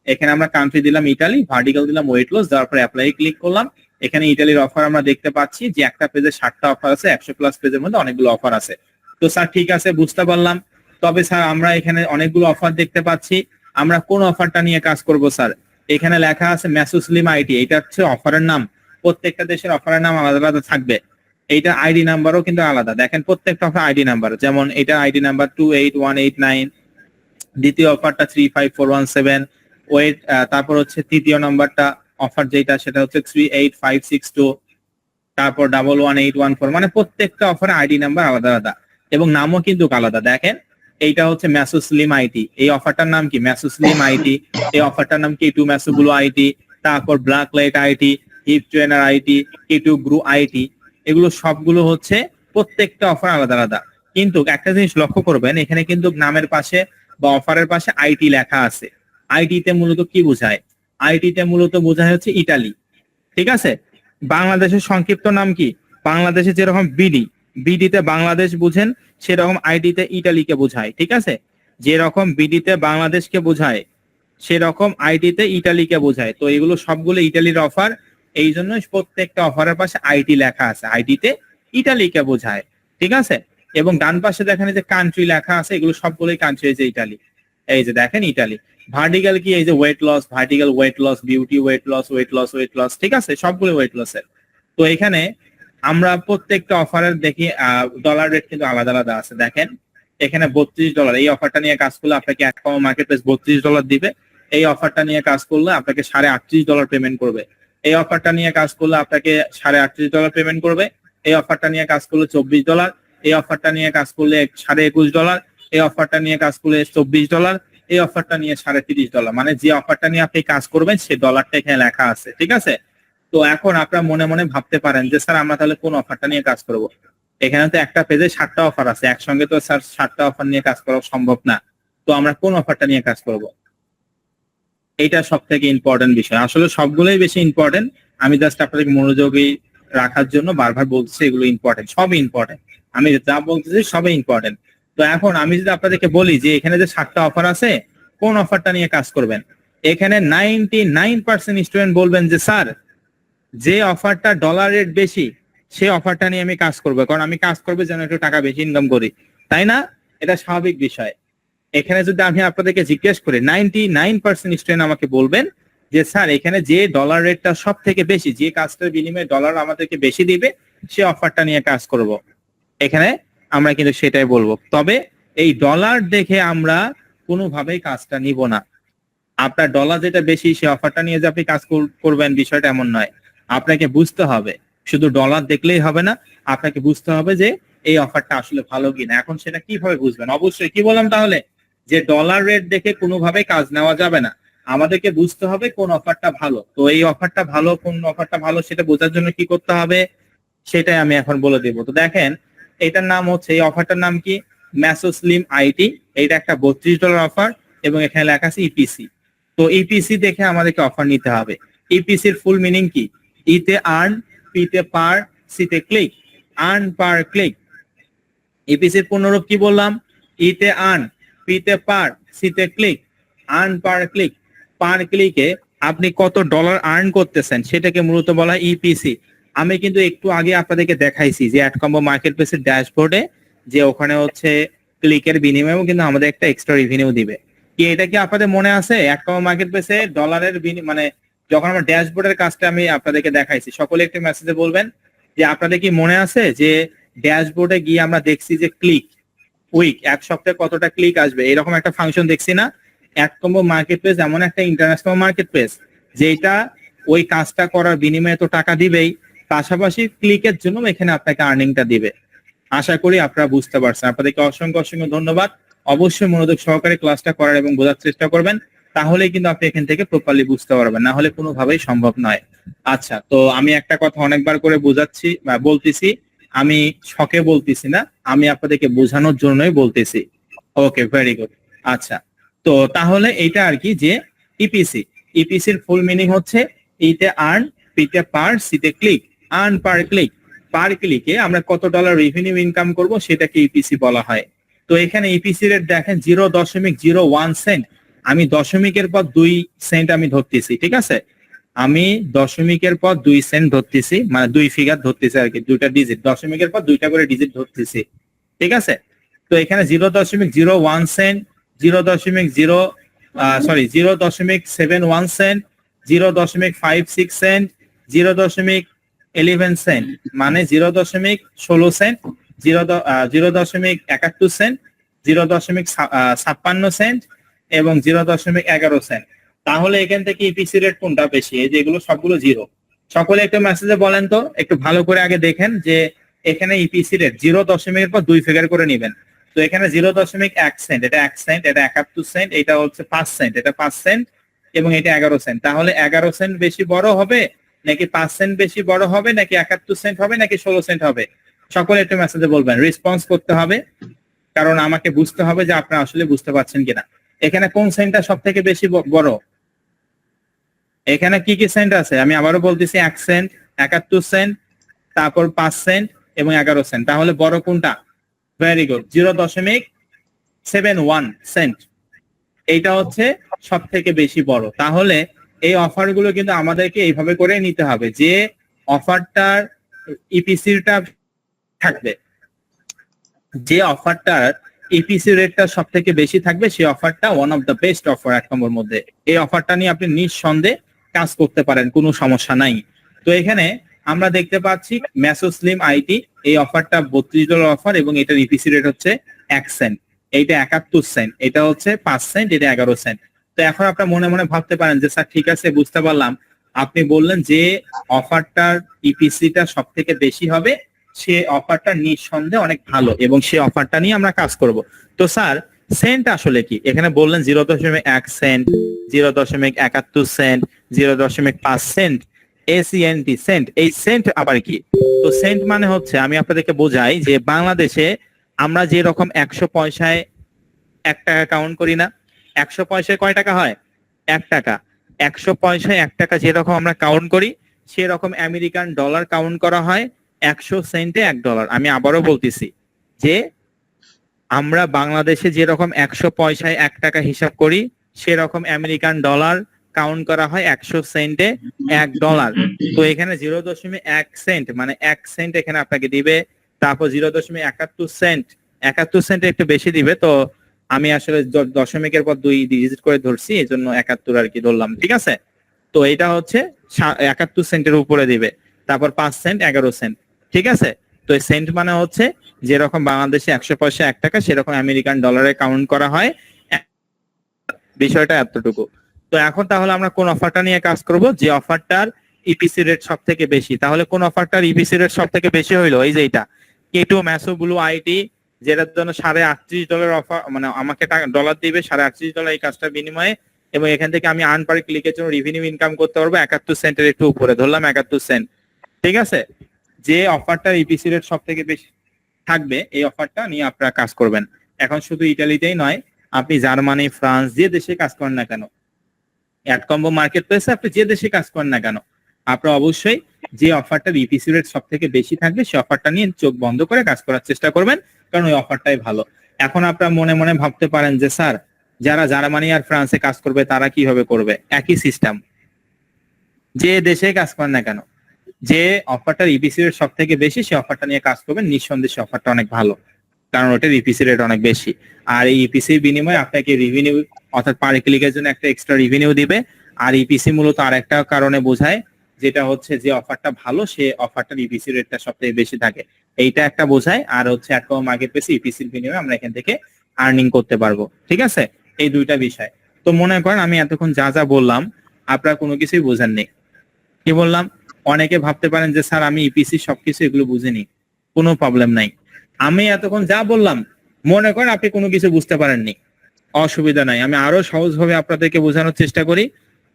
এখানে আমরা কান্ট্রি দিলাম ইটালি, ভার্টিক্যাল দিলাম ওয়েট লস, দেওয়ার পর অ্যাপ্লাই ক্লিক করলাম। এখানে ইটালির অফার আমরা দেখতে পাচ্ছি যে একটা পেজে 60টা অফার আছে, 100+ পেজের মধ্যে অনেকগুলো অফার আছে। তো স্যার ঠিক আছে, বুঝতে পারলাম। তবে স্যার আমরা এখানে অনেকগুলো অফার দেখতে পাচ্ছি, আমরা কোন অফারটা নিয়ে কাজ করব স্যার? এখানে লেখা আছে মেসোসলিম আইটি, এটা হচ্ছে অফারের নাম। প্রত্যেকটা দেশের অফারের নাম আলাদা আলাদা থাকবে। এইটা আইডি নাম্বারও কিন্তু আলাদা। দেখেন প্রত্যেকটা অফার আইডি নাম্বার, যেমন এটা আইডি নাম্বার 28189, দ্বিতীয় অফারটা 35417 ওয়েট, তারপর হচ্ছে তৃতীয় নাম্বারটা অফার যেটা সেটা হচ্ছে 38562, তারপর 11814। মানে প্রত্যেকটা অফারে আইডি নাম্বার আলাদা আলাদা এবং নামও কিন্তু আলাদা। দেখেন এইটা হচ্ছে মেসোসলিম আইটি, এই অফারটার নাম কি মেসোসলিম আইটি, এই অফারটার নাম কি টু মেসোগুলো আইটি, তারপর ব্ল্যাক লাইট আইটি, হিপ ট্রেনার আইটি, টু গ্রু আইটি। এগুলো সবগুলো হচ্ছে প্রত্যেকটা অফার আলাদা আলাদা। কিন্তু একটা জিনিস লক্ষ্য করবেন, এখানে কিন্তু নামের পাশে বা অফারের পাশে আইটি লেখা আছে। আইটিতে মূলত কি বোঝায়? আইটিতে মূলত বোঝায় হচ্ছে ইটালি। ঠিক আছে, বাংলাদেশের সংক্ষিপ্ত নাম কি? বাংলাদেশে যেরকম বিডি, বিডিতে বাংলাদেশ বুঝেন, সেরকম আইডিতে ইটালিকে বোঝায়। ঠিক আছে, যেরকম বিডিতে বাংলাদেশকে বোঝায় সেরকম আইটিতে ইটালিকে বোঝায়। তো এগুলো সবগুলো ইটালির অফার, এই জন্য প্রত্যেকটা অফারের পাশে আইটি লেখা আছে, আইটিতে ইটালিকে বোঝায়। ঠিক আছে, এবং ডান পাশে দেখেন যে কান্ট্রি লেখা আছে, এগুলো সবগুলোই কান্ট্রি, এই যে ইটালি, এই যে দেখেন ইটালি। ভার্টিক্যাল কি, এই যে weight loss, vertical weight loss, beauty weight loss, weight loss, weight loss. ঠিক আছে, সবগুলো ওয়েট লসের। তো এখানে আমরা প্রত্যেকটা অফারের দেখি ডলার রেট কিন্তু আলাদা আলাদা আছে। দেখেন এখানে $32, এই অফারটা নিয়ে কাজ করলে আপনাকে এক কম মার্কেট প্লেস $32 দিবে। এই অফারটা নিয়ে কাজ করলে আপনাকে $38.5 পেমেন্ট করবে। এই অফারটা নিয়ে কাজ করলে আপনাকে $38.5 পেমেন্ট করবে। এই অফারটা নিয়ে কাজ করলে $24, এই অফারটা নিয়ে কাজ করলে $21.5, এই অফারটা নিয়ে কাজ করলে $24, এই অফারটা নিয়ে $30.5। মানে যে অফারটা নিয়ে আপনি কাজ করবেন সে ডলারটা এখানে লেখা আছে, ঠিক আছে? তো এখন আপনারা মনে মনে ভাবতে পারেন যে স্যার আমরা তাহলে কোন অফারটা নিয়ে কাজ করব? এখানে তো একটা পেজে 7টা অফার আছে, একসঙ্গে তো স্যার 7টা অফার নিয়ে কাজ করা সম্ভব না। তো আমরা কোন অফারটা নিয়ে কাজ করব? এইটা সব থেকে ইম্পর্টেন্ট বিষয়। আসলে সবগুলোই বেশি ইম্পর্টেন্ট, আমি জাস্ট আপনাদেরকে মনোযোগী রাখার জন্য বারবার বলছি এগুলো ইম্পর্টেন্ট, সবই ইম্পর্টেন্ট। আমি যা বলতেছি সবই ইম্পর্টেন্ট। তো এখন আমি যদি আপনাদেরকে বলি যে এখানে যে 7টা অফার আছে, কোন অফারটা নিয়ে কাজ করবেন? এখানে 99% স্টুডেন্ট বলবেন যে স্যার যে অফারটা ডলার রেট বেশি সেই অফারটা নিয়ে আমি কাজ করবো, কারণ আমি কাজ করবো যেন একটু টাকা বেশি ইনকাম করি, তাই না? এটা স্বাভাবিক বিষয়। এখানে যদি আমি আপনাদেরকে জিজ্ঞেস করি 99% স্টুডেন্ট আমাকে বলবেন যে স্যার এখানে যে ডলার রেটটা সব থেকে বেশি, যে কাজটার বিনিময়ে ডলার আমাদেরকে বেশি দিবে সে অফারটা নিয়ে কাজ করব। এখানে আমরা কিন্তু সেটাই বলবো। তবে এই ডলার দেখে আমরা কোনোভাবেই কাজটা নিব না। আপনার ডলার যেটা বেশি সে অফারটা নিয়ে যে আপনি কাজ করবেন বিষয়টা এমন নয়। আপনাকে বুঝতে হবে, শুধু ডলার দেখলেই হবে না, আপনাকে বুঝতে হবে যে এই অফারটা আসলে ভালো কিনা। এখন সেটা কিভাবে বুঝবেন? অবশ্যই কি বললাম তাহলে, যে ডলার রেট দেখে কোনোভাবে কাজ নেওয়া যাবে না, আমাদেরকে বুঝতে হবে কোন অফারটা ভালো। তো এই অফারটা ভালো, কোন অফারটা ভালো সেটা বোঝার জন্য কি করতে হবে সেটাই আমি এখন বলে দেবো। তো দেখেন, এটার নাম হচ্ছে, এই অফারটার নাম কি? ম্যাসোস্লিম আইটি। এটা একটা $32 অফার এবং এখানে লেখা আছে ইপিসি। তো ইপিসি দেখে আমাদেরকে অফার নিতে হবে। ইপিসির ফুল মিনিং কি? ইতে আর্ন, পিতে পার, সিতে ক্লিক। Earn per click. ইপিসির পূর্ণরূপ কি বললাম? ইতে আর্ন, পিতে পার, সিতে click. Earn per click. Per ক্লিকে আপনি কত ডলার আর্ন করতেছেন সেটাকে মূলত বলা হয় ইপিসি। আমি কিন্তু একটু আগে আপনাদেরকে দেখাইছি যে অ্যাডকম্বো মার্কেট প্লেসের ড্যাশবোর্ডে যে ওখানে হচ্ছে ক্লিকের বিনিময়েও কিন্তু আমাদের একটা এক্সট্রা রেভিনিউ দিবে। কি এটা কি আপনাদের মনে আছে? অ্যাডকম্বো মার্কেট প্লেসে ডলারের মানে যখন আমরা ড্যাশবোর্ডের কাজটা আমি আপনাদেরকে দেখাইছি, সকলে একটি মেসেজে বলবেন যে আপনাদের কি মনে আছে যে ড্যাশবোর্ডে গিয়ে আমরা দেখছি যে ক্লিক উইক, এক সপ্তাহে কতটা ক্লিক আসবে, এরকম একটা ফাংশন দেখছি না? অ্যাডকম্বো মার্কেট প্লেস এমন একটা ইন্টারন্যাশনাল মার্কেট প্লেস যেটা ওই কাজটা করার বিনিময়ে তো টাকা দিবেই, পাশাপাশি ক্লিকের জন্য এখানে আপনাকে আর্নিংটা দিবে। আশা করি আপনারা বুঝতে পারছেন। আপনাদেরকে অসংখ্য অসংখ্য ধন্যবাদ। অবশ্যই মনোযোগ সহকারে ক্লাসটা করার এবং বোঝার চেষ্টা করবেন, তাহলেই কিন্তু আপনি এখান থেকে প্রপারলি বুঝতে পারবেন, না হলে কোনোভাবেই সম্ভব নয়। আচ্ছা, তো আমি একটা কথা অনেকবার করে বোঝাচ্ছি বা বলতেছি, আমি শখে বলতেছি না, আমি আপনাদেরকে বোঝানোর জন্যই বলতেছি। ওকে, ভেরি গুড। আচ্ছা, তো তাহলে এটা আর কি যে ইপিসি, ইপিসির ফুল মিনিং হচ্ছে ইতে আর্ন, পিতে পার, সিতে click. Earn per click, per ক্লিকে আমরা কত ডলার রেভিনিউ ইনকাম করব সেটাকে ইপিসি বলা হয়। তো এখানে ইপিসি রেট দেখেন 0.01 সেন্ট। আমি দশমিকের পর 2 সেন্ট আমি ধরতেছি, ঠিক আছে? আমি দশমিকের পর 2 সেন্ট ধরতেছি, মানে 2 ফিগার ধরতেছি আর কি, 2টা ডিজিট, দশমিকের পর 2টা করে ডিজিট ধরতেছি, ঠিক আছে? তো এখানে 0.01 সেন্ট, 0.71 সেন্ট, 0.56 সেন্ট, 0.11 সেন্ট, মানে 0.16 সেন্ট, 0.71 সেন্ট, 0.56 সেন্ট এবং 0.11 সেন্ট। তাহলে এখান থেকে ইপিসি রেট কোনটা বেশি? এই যে এগুলো সবগুলো জিরো। সকলে একটা মেসেজে বলেন তো, একটু ভালো করে আগে দেখেন যে এখানে ইপিসি রেট 0.এর পর 2 ফিগার করে নেবেন। তো এখানে 0.1 সেন্ট, এটা 1 সেন্ট, এটা 71 সেন্ট, এটা হচ্ছে 5 সেন্ট, এটা 5 সেন্ট এবং এটা 11 সেন্ট। তাহলে 11 সেন্ট বেশি বড় হবে নাকি 5 সেন্ট বেশি বড় হবে, নাকি 71 সেন্ট হবে, নাকি 16 সেন্ট হবে? সকলে একটু মেসেজে বলবেন, রেসপন্স করতে হবে, কারণ আমাকে বুঝতে হবে যে আপনারা আসলে বুঝতে পারছেন কিনা। এখানে কোন সেন্টটা সব থেকে বেশি বড়? এখানে কি কি সেন্ট আছে আমি আবারও বলতেছি, 1 সেন্ট, 71 সেন্ট, তারপর 5 সেন্ট এবং 11 সেন্ট। তাহলে বড় কোনটা? ভেরি গুড, 0.71 সেন্ট, এইটা হচ্ছে সব থেকে বেশি বড়। তাহলে এই অফার গুলো কিন্তু আমাদেরকে এইভাবে করে নিতে হবে যে অফারটার ইপিসিটা থাকবে, যে অফারটার ইপিসি রেটটা সব থেকে বেশি থাকবে সেই অফারটা one of the best offer এক নম্বর মধ্যে। এই অফারটা নিয়ে আপনি নিঃসন্দেহে কাজ করতে পারেন, কোনো সমস্যা নাই। তো এখানে আমরা দেখতে পাচ্ছি ম্যাসোস্লিম আইটি, এই অফারটা $32 অফার এবং এটার ইপিসি রেট হচ্ছে 1 সেন্ট, এইটা 71 সেন্ট, এটা হচ্ছে 5 সেন্ট, এটা 11 সেন্ট। তো এখন আপনার মনে মনে ভাবতে পারেন যে স্যার ঠিক আছে, বুঝতে পারলাম, আপনি বললেন যে অফারটার ইপিসিটা সব থেকে বেশি হবে, সে অফারটা নিঃসন্দেহে অনেক ভালো এবং সে অফারটা নিয়ে আমরা কাজ করব। তো স্যার সেন্ট আসলে কি? এখানে বললেন 0.1 সেন্ট, 0.71 সেন্ট, 0.5 সেন্ট, এসিএনটি সেন্ট। এই সেন্ট আবার কি? তো সেন্ট মানে হচ্ছে, আমি আপনাদেরকে বোঝাই যে বাংলাদেশে আমরা যে রকম 100 পয়সায় 1 টাকা কাউন্ট করি না, 100 পয়সায় কয় টাকা হয়? 1 টাকা। 100 পয়সায় 1 টাকা যেরকম আমরা কাউন্ট করি, সেরকম আমেরিকান ডলার কাউন্ট করা হয় 100 সেন্টে $1। আমি আবারও বলতেছি যে আমরা বাংলাদেশে যেরকম 100 পয়সায় 1 টাকা হিসাব করি, সেরকম আমেরিকান ডলার কাউন্ট করা হয় 100 সেন্টে $1। তো এখানে 0.1 সেন্ট মানে 1 সেন্ট এখানে আপনাকে দিবে। তারপর 0.71 সেন্ট, 71 সেন্টে একটু বেশি দিবে। তো আমি আসলে দশমিকের পর 2 ডিজিট করে ধরছি, এই জন্য 71 আর কি ধরলাম, ঠিক আছে। তো এটা হচ্ছে 71 সেন্টের উপরে দিবে। তারপর 5 সেন্ট, 11 সেন্ট, ঠিক আছে। তো এই সেন্ট মানে হচ্ছে যেরকম বাংলাদেশে 100 পয়সা 1 টাকা, সেরকম আমেরিকান ডলারে কাউন্ট করা হয়। বিষয়টা এতটুকু। তো এখন তাহলে আমরা কোন অফারটা নিয়ে কাজ করব? যে অফারটার ইপিসি রেট সব থেকে বেশি। তাহলে কোন অফারটার ইপিসি রেট সব থেকে বেশি হইলো? এই যে এটা K2 ম্যাসো ব্লু আইটি, যেটার জন্য $38 অফার, মানে আমাকে ডলার দিবে $38 এই কাজটার বিনিময়ে, এবং এখান থেকে আমি আর্ন পার ক্লিকের জন্য রেভিনিউ ইনকাম করতে পারবো 71 সেন্টের একটু উপরে, ধরলাম 71 সেন্ট, ঠিক আছে। যে অফারটার ইপিসি রেট সব থেকে বেশি থাকবে, এই অফারটা নিয়ে আপনারা কাজ করবেন। এখন শুধু ইটালিতেই নয়, আপনি জার্মানি, ফ্রান্স, যে দেশে কাজ করেন না কেন, অ্যাডকম্বো মার্কেট প্লেসে আপনি যে দেশে কাজ করেন না কেন, আপনারা অবশ্যই যে অফারটার ইপিসি রেট সব থেকে বেশি থাকবে, সে অফারটা নিয়ে চোখ বন্ধ করে কাজ করার চেষ্টা করবেন, কারণ ওই অফারটাই ভালো। এখন আপনারা মনে মনে ভাবতে পারেন যে স্যার, যারা জার্মানি আর ফ্রান্সে কাজ করবে তারা কিভাবে করবে? একই সিস্টেম, যে দেশে কাজ করেন না কেন, যে অফারটার ইপিসি রেট সব থেকে বেশি, সে অফারটা নিয়ে কাজ করবেন, নিঃসন্দেহে অফারটা অনেক ভালো, কারণ ওটার ইপিসি রেট অনেক বেশি। আর এই ইপিসির বিনিময়ে আপনাকে রেভিনিউ, অর্থাৎ পার ক্লিকের জন্য একটা এক্সট্রা রেভিনিউ দিবে। আর ইপিসি মূলত আর একটা কারণে বোঝায়, যেটা হচ্ছে যে অফারটা ভালো, সে অফারটার ইপিসি রেটটা সবথেকে বেশি থাকে, এইটা একটা বোঝায়। আর হচ্ছে অ্যাডকম মার্কেট প্লেসে ইপিসির বিনিময়ে আমরা এখান থেকে আর্নিং করতে পারবো, ঠিক আছে। এই দুইটা বিষয়। তো মনে করেন আমি এতক্ষণ যা যা বললাম, আপনারা কোনো কিছুই বোঝেননি। কি বললাম? অনেকে ভাবতে পারেন যে স্যার আমি ইপিসি সবকিছু এগুলো বুঝিনি। কোনো প্রবলেম নাই, আমি এতক্ষণ যা বললাম মনে করেন আপনি কোনো কিছু বুঝতে পারেননি, অসুবিধা নাই, আমি আরো সহজভাবে আপনাদেরকে বোঝানোর চেষ্টা করি।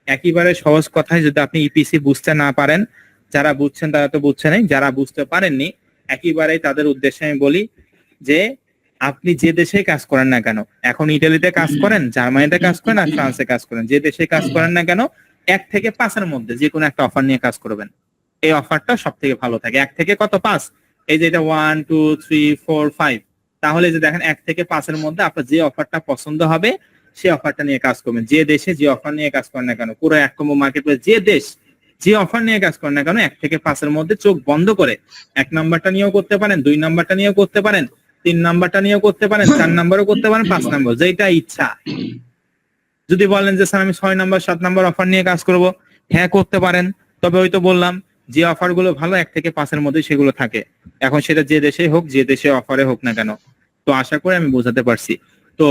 একেবারে সহজ কথায়, যদি আপনি ইপিসি বুঝতে না পারেন, যারা বুঝছেন তারা তো বুঝছেন, যারা বুঝতে পারেননি একেবারেই তাদের উদ্দেশ্যে আমি বলি যে আপনি যে দেশে কাজ করেন না কেন, এখন ইটালিতে কাজ করেন, জার্মানিতে কাজ করেন, আর ফ্রান্সে কাজ করেন, যে দেশে কাজ করেন না কেন, 1 থেকে 5-এর মধ্যে যে কোনো একটা অফার নিয়ে কাজ করবেন। এই অফারটা সব থেকে ভালো থাকে। 1 থেকে কত? 5। এই যে এটা 1 2 3 4 5, তাহলে যে দেখেন 1 থেকে 5-এর মধ্যে আপনার যে অফারটা পছন্দ হবে, সেই অফারটা নিয়ে কাজ করবেন। যে দেশে যে অফার নিয়ে কাজ করেন না কেন, পুরো অ্যাডকম্বো মার্কেট প্লেস যে দেশ যে অফার নিয়ে কাজ করেন না কেন, 1 থেকে 5-এর মধ্যে চোখ বন্ধ করে 1 নাম্বারটা নিয়েও করতে পারেন, 2 নাম্বারটা নিয়েও করতে পারেন, 3 নাম্বারটা নিয়েও করতে পারেন, 4 নাম্বারও করতে পারেন, 5 নাম্বার, যেটা ইচ্ছা। যদি বলেন যে স্যার আমি 6 নাম্বার 7 নাম্বার অফার নিয়ে কাজ করব, হ্যাঁ করতে পারেন। তবে ওই তো বললাম, যে অফার গুলো ভালো 1 থেকে 5-এর মধ্যে সেগুলো থাকে, এখন সেটা যে দেশে হোক, যে দেশে অফারে হোক না কেন। তো আশা করি আমি বোঝাতে পারছি। তো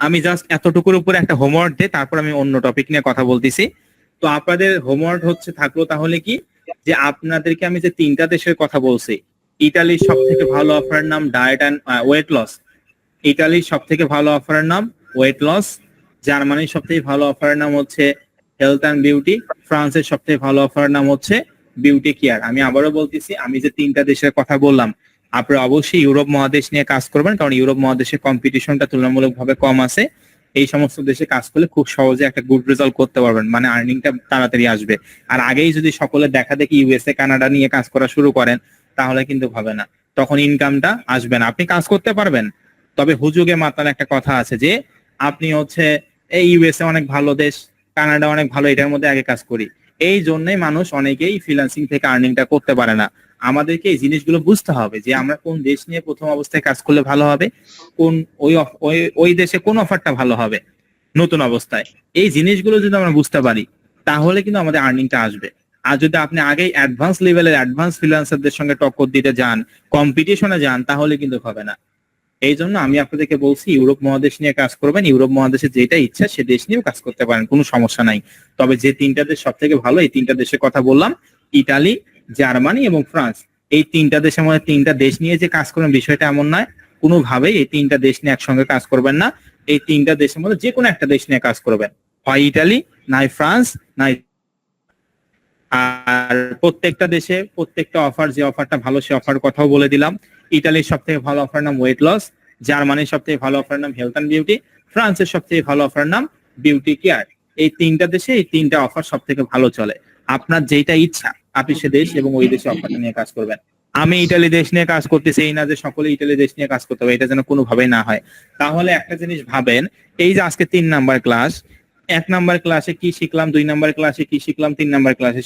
আমি জাস্ট এতটুকুর উপরে একটা হোমওয়ার্ক দিই, তারপর আমি অন্য টপিক নিয়ে কথা বলতেছি। তো আপনাদের হোমওয়ার্ক হচ্ছে থাকলো তাহলে কি, যে আপনাদেরকে আমি যে 3টা দেশের কথা বলছি, ইতালির সব থেকে ভালো অফারের নাম ডায়েট অ্যান্ড ওয়েট লস, ইতালির সব থেকে ভালো অফারের নাম ওয়েট লস, জার্মানির সব থেকে ভালো অফারের নাম হচ্ছে হেলথ অ্যান্ড বিউটি, ফ্রান্সের সব থেকে ভালো অফারের নাম হচ্ছে বিউটি কেয়ার। আমি আবারও বলতেছি, আমি যে 3টা দেশের কথা বললাম, আপনারা অবশ্যই ইউরোপ মহাদেশ নিয়ে কাজ করবেন, কারণ ইউরোপ মহাদেশে কম্পিটিশনটা তুলনামূলকভাবে কম আছে। এই সমস্ত দেশে কাজ করলে খুব সহজে একটা গুড রেজাল্ট করতে পারবেন, মানে আর্নিংটা তাড়াতাড়ি আসবে। আর আগেই যদি সকলে দেখা দেখি ইউএসএ কানাডা নিয়ে কাজ করা শুরু করেন, তাহলে কিন্তু হবে না, তখন ইনকামটা আসবে না। আপনি কাজ করতে পারবেন, তবে হুজুগে মাতার একটা কথা আছে যে আপনি হচ্ছে এই ইউএসএ অনেক ভালো দেশ, কানাডা অনেক ভালো, এটার মধ্যে আগে কাজ করি। এই জন্যই মানুষ অনেকেই ফ্রিল্যান্সিং থেকে আর্নিংটা করতে পারে না। আমাদেরকে এই জিনিসগুলো বুঝতে হবে যে আমরা কোন দেশ নিয়ে প্রথম অবস্থায় কাজ করলে ভালো হবে, কোন ওই দেশে কোন অফারটা ভালো হবে নতুন অবস্থায়। এই জিনিসগুলো যদি আমরা বুঝতে পারি, তাহলে কিন্তু আমাদের আর্নিংটা আসবে। আর যদি আপনি আগেই অ্যাডভান্স লেভেলের অ্যাডভান্স ফ্রিল্যান্সারদের সঙ্গে টক্কর দিতে যান, কম্পিটিশনে যান, তাহলে কিন্তু হবে না। এই জন্য আমি আপনাদেরকে বলছি ইউরোপ মহাদেশ নিয়ে কাজ করবেন, ইউরোপ মহাদেশে যেটা ইচ্ছা সে দেশ নিয়েও কাজ করতে পারেন, কোনো সমস্যা নাই। তবে যে তিনটা দেশ সব থেকে ভালো, এই তিনটা দেশের কথা বললাম, ইটালি, জার্মানি এবং ফ্রান্স। এই তিনটা দেশের মধ্যে তিনটা দেশ নিয়ে যে কাজ করবেন বিষয়টা এমন নয়, কোনোভাবেই এই তিনটা দেশ নিয়ে একসঙ্গে কাজ করবেন না। এই তিনটা দেশের মধ্যে যে কোনো একটা দেশ নিয়ে কাজ করবেন, হয় ইটালি, নাই ফ্রান্স, নাই। আর প্রত্যেকটা দেশে প্রত্যেকটা অফার, যে অফারটা ভালো সে অফার কথাও বলে দিলাম। ইটালির সব থেকে ভালো অফার নাম ওয়েট লস, জার্মানির সব থেকে ভালো অফার নাম হেলথ অ্যান্ড বিউটি, ফ্রান্সের সব থেকে ভালো অফার নাম বিউটি কেয়ার। এই তিনটা দেশে এই তিনটা অফার সব থেকে ভালো চলে। আপনার যেটা ইচ্ছা আপনি সে দেশ এবং ওই দেশে অফারটা নিয়ে কাজ করবেন। আমি ইটালি দেশ নিয়ে কাজ করতেছি এই না যে সকলে ইটালি দেশ নিয়ে কাজ করতে হবে, এটা যেন কোনোভাবেই না হয়। তাহলে একটা জিনিস ভাবেন, এই যে আজকে 3 নাম্বার ক্লাস, 1 নাম্বার ক্লাসে কি শিখলাম, 2 নাম্বার ক্লাসে কি শিখলাম, 3 নাম্বার ক্লাসে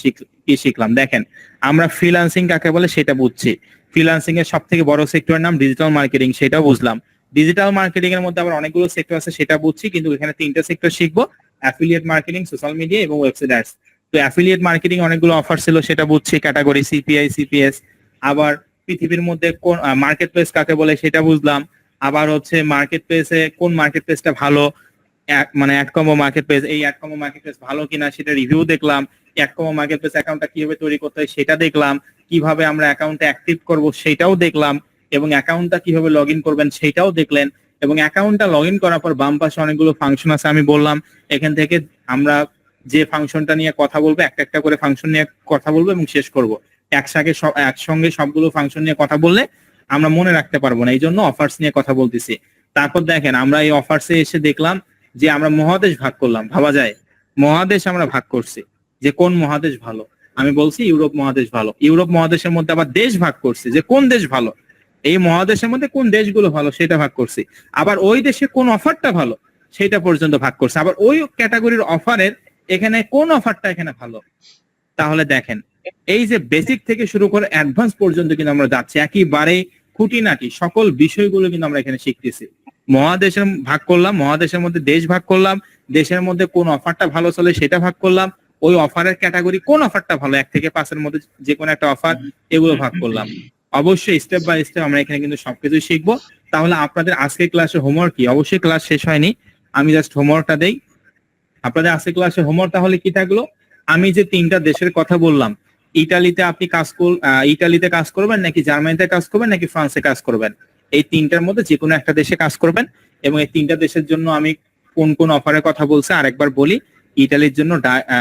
কি শিখলাম। দেখেন, আমরা ফ্রিল্যান্সিং কাকে বলে সেটা বুঝছি। ফ্রিল্যান্সিং এর সব থেকে বড় সেক্টরের নাম ডিজিটাল মার্কেটিং, সেটাও বুঝলাম। ডিজিটাল মার্কেটিং এর মধ্যে আবার অনেকগুলো সেক্টর আছে সেটা বুঝছি, কিন্তু এখানে 3টা সেক্টর শিখবো, অ্যাফিলিয়েট মার্কেটিং, সোশ্যাল মিডিয়া এবং ওয়েবসাইট অ্যাডস। তো অ্যাফিলিয়েট মার্কেটিং অনেকগুলো অফার ছিল সেটা বুঝছি, ক্যাটাগরি সিপিআই, সিপিএস। আবার পৃথিবীর মধ্যে কোন মার্কেট প্লেস কাকে বলে সেটা বুঝলাম। আবার হচ্ছে মার্কেট প্লেসে কোন মার্কেট প্লেসটা ভালো, মানে অ্যাডকম্বো মার্কেট প্লেস, এই অ্যাডকম্বো মার্কেট প্লেস ভালো কিনা সেটা রিভিউ দেখলাম। অ্যাডকম্বো মার্কেট প্লেস অ্যাকাউন্টটা কিভাবে তৈরি করতে হয় সেটা দেখলাম। কিভাবে আমরা অ্যাকাউন্টে অ্যাক্টিভ করব সেটাও দেখলাম। এবং অ্যাকাউন্টটা কিভাবে লগ ইন করবেন সেটাও দেখলেন। এবং অ্যাকাউন্টটা লগ ইন করার পর বাম পাশে অনেকগুলো ফাংশন আছে, আমি বললাম এখান থেকে আমরা যে ফাংশনটা নিয়ে কথা বলবো, একটা একটা করে ফাংশন নিয়ে কথা বলবো এবং শেষ করব। একসঙ্গে সবগুলো ফাংশন নিয়ে কথা বললে আমরা মনে রাখতে পারবো না, এই জন্য অফার্স নিয়ে কথা বলতেছি। তারপর দেখেন, আমরা এই অফার্সে এসে দেখলাম যে আমরা মহাদেশ ভাগ করলাম, ভাবা যায় মহাদেশ আমরা ভাগ করছি, যে কোন মহাদেশ ভালো। আমি বলছি ইউরোপ মহাদেশ ভালো। ইউরোপ মহাদেশের মধ্যে আবার দেশ ভাগ করছি, যে কোন দেশ ভালো, এই মহাদেশের মধ্যে কোন দেশগুলো ভালো সেটা ভাগ করছি। আবার ওই দেশে কোন অফারটা ভালো সেটা পর্যন্ত ভাগ করছে। আবার ওই ক্যাটাগরির অফারের এখানে কোন অফারটা এখানে ভালো। তাহলে দেখেন, এই যে বেসিক থেকে শুরু করে অ্যাডভান্স পর্যন্ত কিন্তু আমরা যাচ্ছি, একেবারে খুঁটিনাটি সকল বিষয়গুলো কিন্তু আমরা এখানে শিখতেছি। মহাদেশের ভাগ করলাম, মহাদেশের মধ্যে দেশ ভাগ করলাম, দেশের মধ্যে কোন অফারটা ভালো চলে সেটা ভাগ করলাম, ওই অফারের ক্যাটাগরি কোন অফারটা ভালো, 1 থেকে 5-এর মধ্যে যে কোনো একটা অফার, এগুলো ভাগ করলাম। অবশ্যই স্টেপ বাই স্টেপ আমরা এখানে কিন্তু সবকিছু শিখবো। তাহলে আপনাদের আজকে ক্লাসে হোমওয়ার্ক কি? অবশ্যই ক্লাস শেষ হয়নি, আমি জাস্ট হোমওয়ার্কটা দেই। আপনাদের আজকে ক্লাসে হোমওয়ার্ক তাহলে কি থাকলো? আমি যে 3টা দেশের কথা বললাম, ইটালিতে আপনি ইটালিতে কাজ করবেন, নাকি জার্মানিতে কাজ করবেন, নাকি ফ্রান্সে কাজ করবেন, এই 3টার মধ্যে যে কোনো একটা দেশে কাজ করবেন। এবং এই 3টা দেশের জন্য আমি কোন কোন অফারের কথা বলছি আরেকবার বলি। ইটালির জন্য